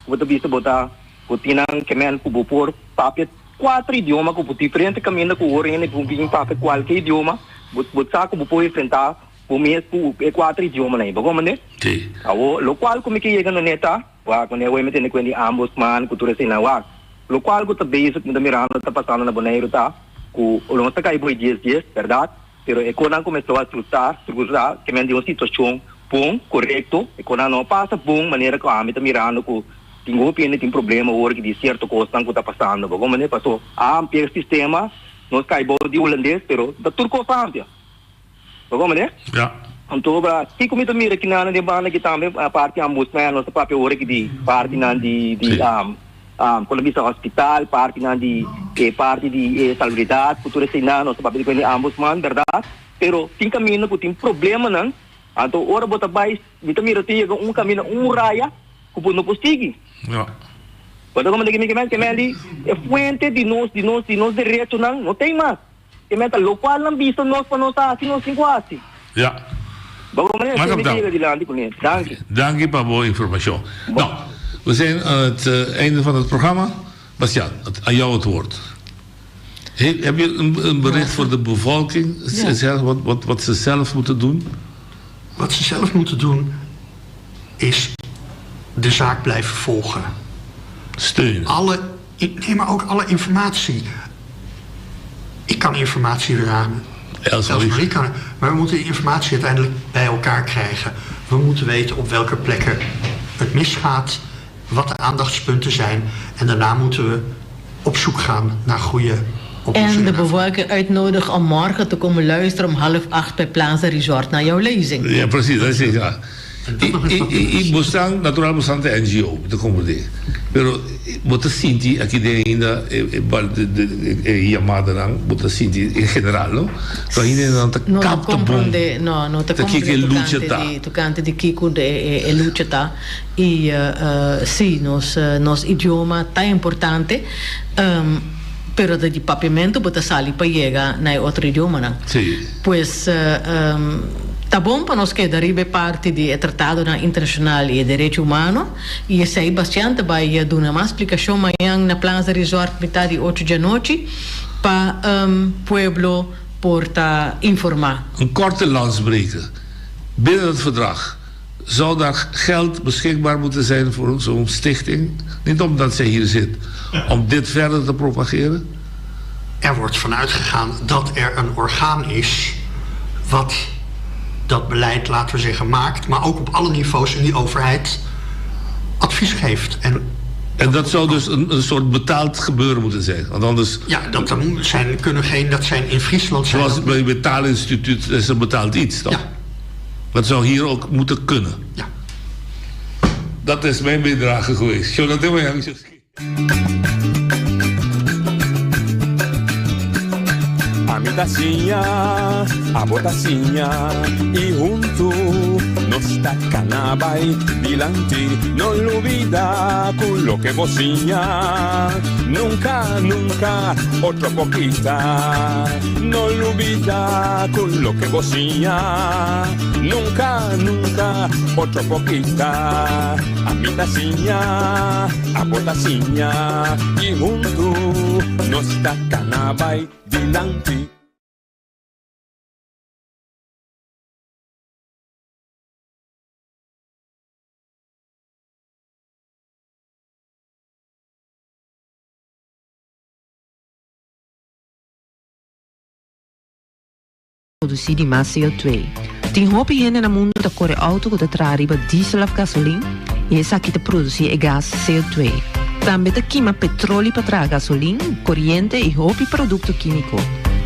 você bisa bota botinang kemen kubupor papo 4 idiomas com diferente caminho com origem com quem fala qualquer idioma bot saco bu pode enfrentar o mês com 4 idiomas né bagomande sim o local como que chega no neta Wak, wanneer we meteen ik die ombudsman, cultura sina wak. Lo qual ko ta basic muda mirando ta pasando na boneiro ta, ku ulong ta kai boy dias, verdade? Pero econan começou a estruturar que me deu uma situação bom, correto, econan não passa bom, maneira que a ame tá mirando que tem opinião, tem problema, ou que de certo coisa não tá passando, bom, maneira passou, pelo sistema, nós cai bom de holandês, pero da turco fácil, bom, maneira? Ja. Então, se como tá mira que na de banda que também a parte ambusman, nossa própria hora que de parte na de quando bisa hospital, parte de salubridade, cultura sina, nossa papel de ambusman, verdade? Pero tem caminho que tem problema não, então ora bota mais, vitamina T caminho raya, que não possível. Ja. Quando como que me é fuente de nós direito não tem mais. Que me tá local não visto nós para nós assim nós quase. Ja. Dank je, Pablo, informatie. Nou, we zijn aan het einde van het programma. Bastiaan, aan jou het woord. Heb je een bericht voor de bevolking? Ja. Wat ze zelf moeten doen? Wat ze zelf moeten doen is de zaak blijven volgen. Steunen. Maar ook alle informatie. Ik kan informatie ramen. Elsemarie kan, maar we moeten die informatie uiteindelijk bij elkaar krijgen. We moeten weten op welke plekken het misgaat, wat de aandachtspunten zijn. En daarna moeten we op zoek gaan naar goede oplossingen. En de bevolking uitnodigen om morgen te komen luisteren om 7:30 bij Plaza Resort naar jouw lezing. Ja, precies. Dat is het, ja. Ik moest natural moest de NGO te compreender. Pero bota sinti aqui ainda chamada não bota sinti em geral, não? Só ainda não tá capta bom. Não te compreende tocante de Kiko de lucha tá e sim nos idioma tá importante. Pero de papiamento bota sali para llegar na outro idioma, não? Sim. Pues tá bom para nós que derive parte do Tratado Internacional de Direito Humano e sei bastante vai dar uma explicação amanhã na Plaza Resort metade de 8 da noite para pueblo porta informar. Een korte landsbreker. Binnen het verdrag zou daar geld beschikbaar moeten zijn voor zo'n stichting, niet omdat zij hier zit, om dit verder te propageren? Er wordt vanuit gegaan dat er een orgaan is wat dat beleid, laten we zeggen, maakt, maar ook op alle niveaus in die overheid advies geeft. En dat zou dus een soort betaald gebeuren moeten zijn, want anders... Ja, dat zijn in Friesland... Zoals bij het betaalinstituut is er betaald iets, toch? Ja. Dat zou hier ook moeten kunnen. Ja. Dat is mijn bijdrage geweest. A mi tacinha, a botacinha e junto nos tacanabay dilante no olvida con lo que bocinha nunca, nunca otro poquita no olvida con lo que bocinha nunca, nunca otro poquita a mi tacinha, a botacinha y junto nos tacanabay dilante. Produzir de mais CO2. Tem roupa higiene no mundo da corre auto que traz riba diesel of gasolina e essa aqui te produzir é gás CO2. Também te queima petróleo para trazer gasolina, corrente e roupa produto químico.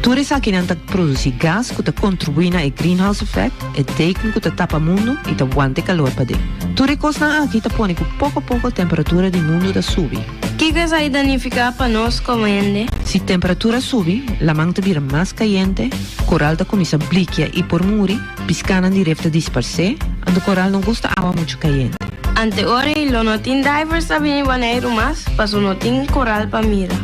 Tudo isso aqui não te produzir gás que te contribui na greenhouse effect, é teken que te tapa mundo e te aguante calor para dentro. Tudo isso aqui te põe que pouco a pouco a temperatura do mundo da sube. Que coisa aí danificar para nós comendo? Se a temperatura sube, la manta vira mais caliente, coral da começa a bliquear e por muri, piscana direto dispersar, e o coral não gosta de água muito caliente. Ante ora, lo não tem divers a vir banheiro mais, mas não tem coral para mira.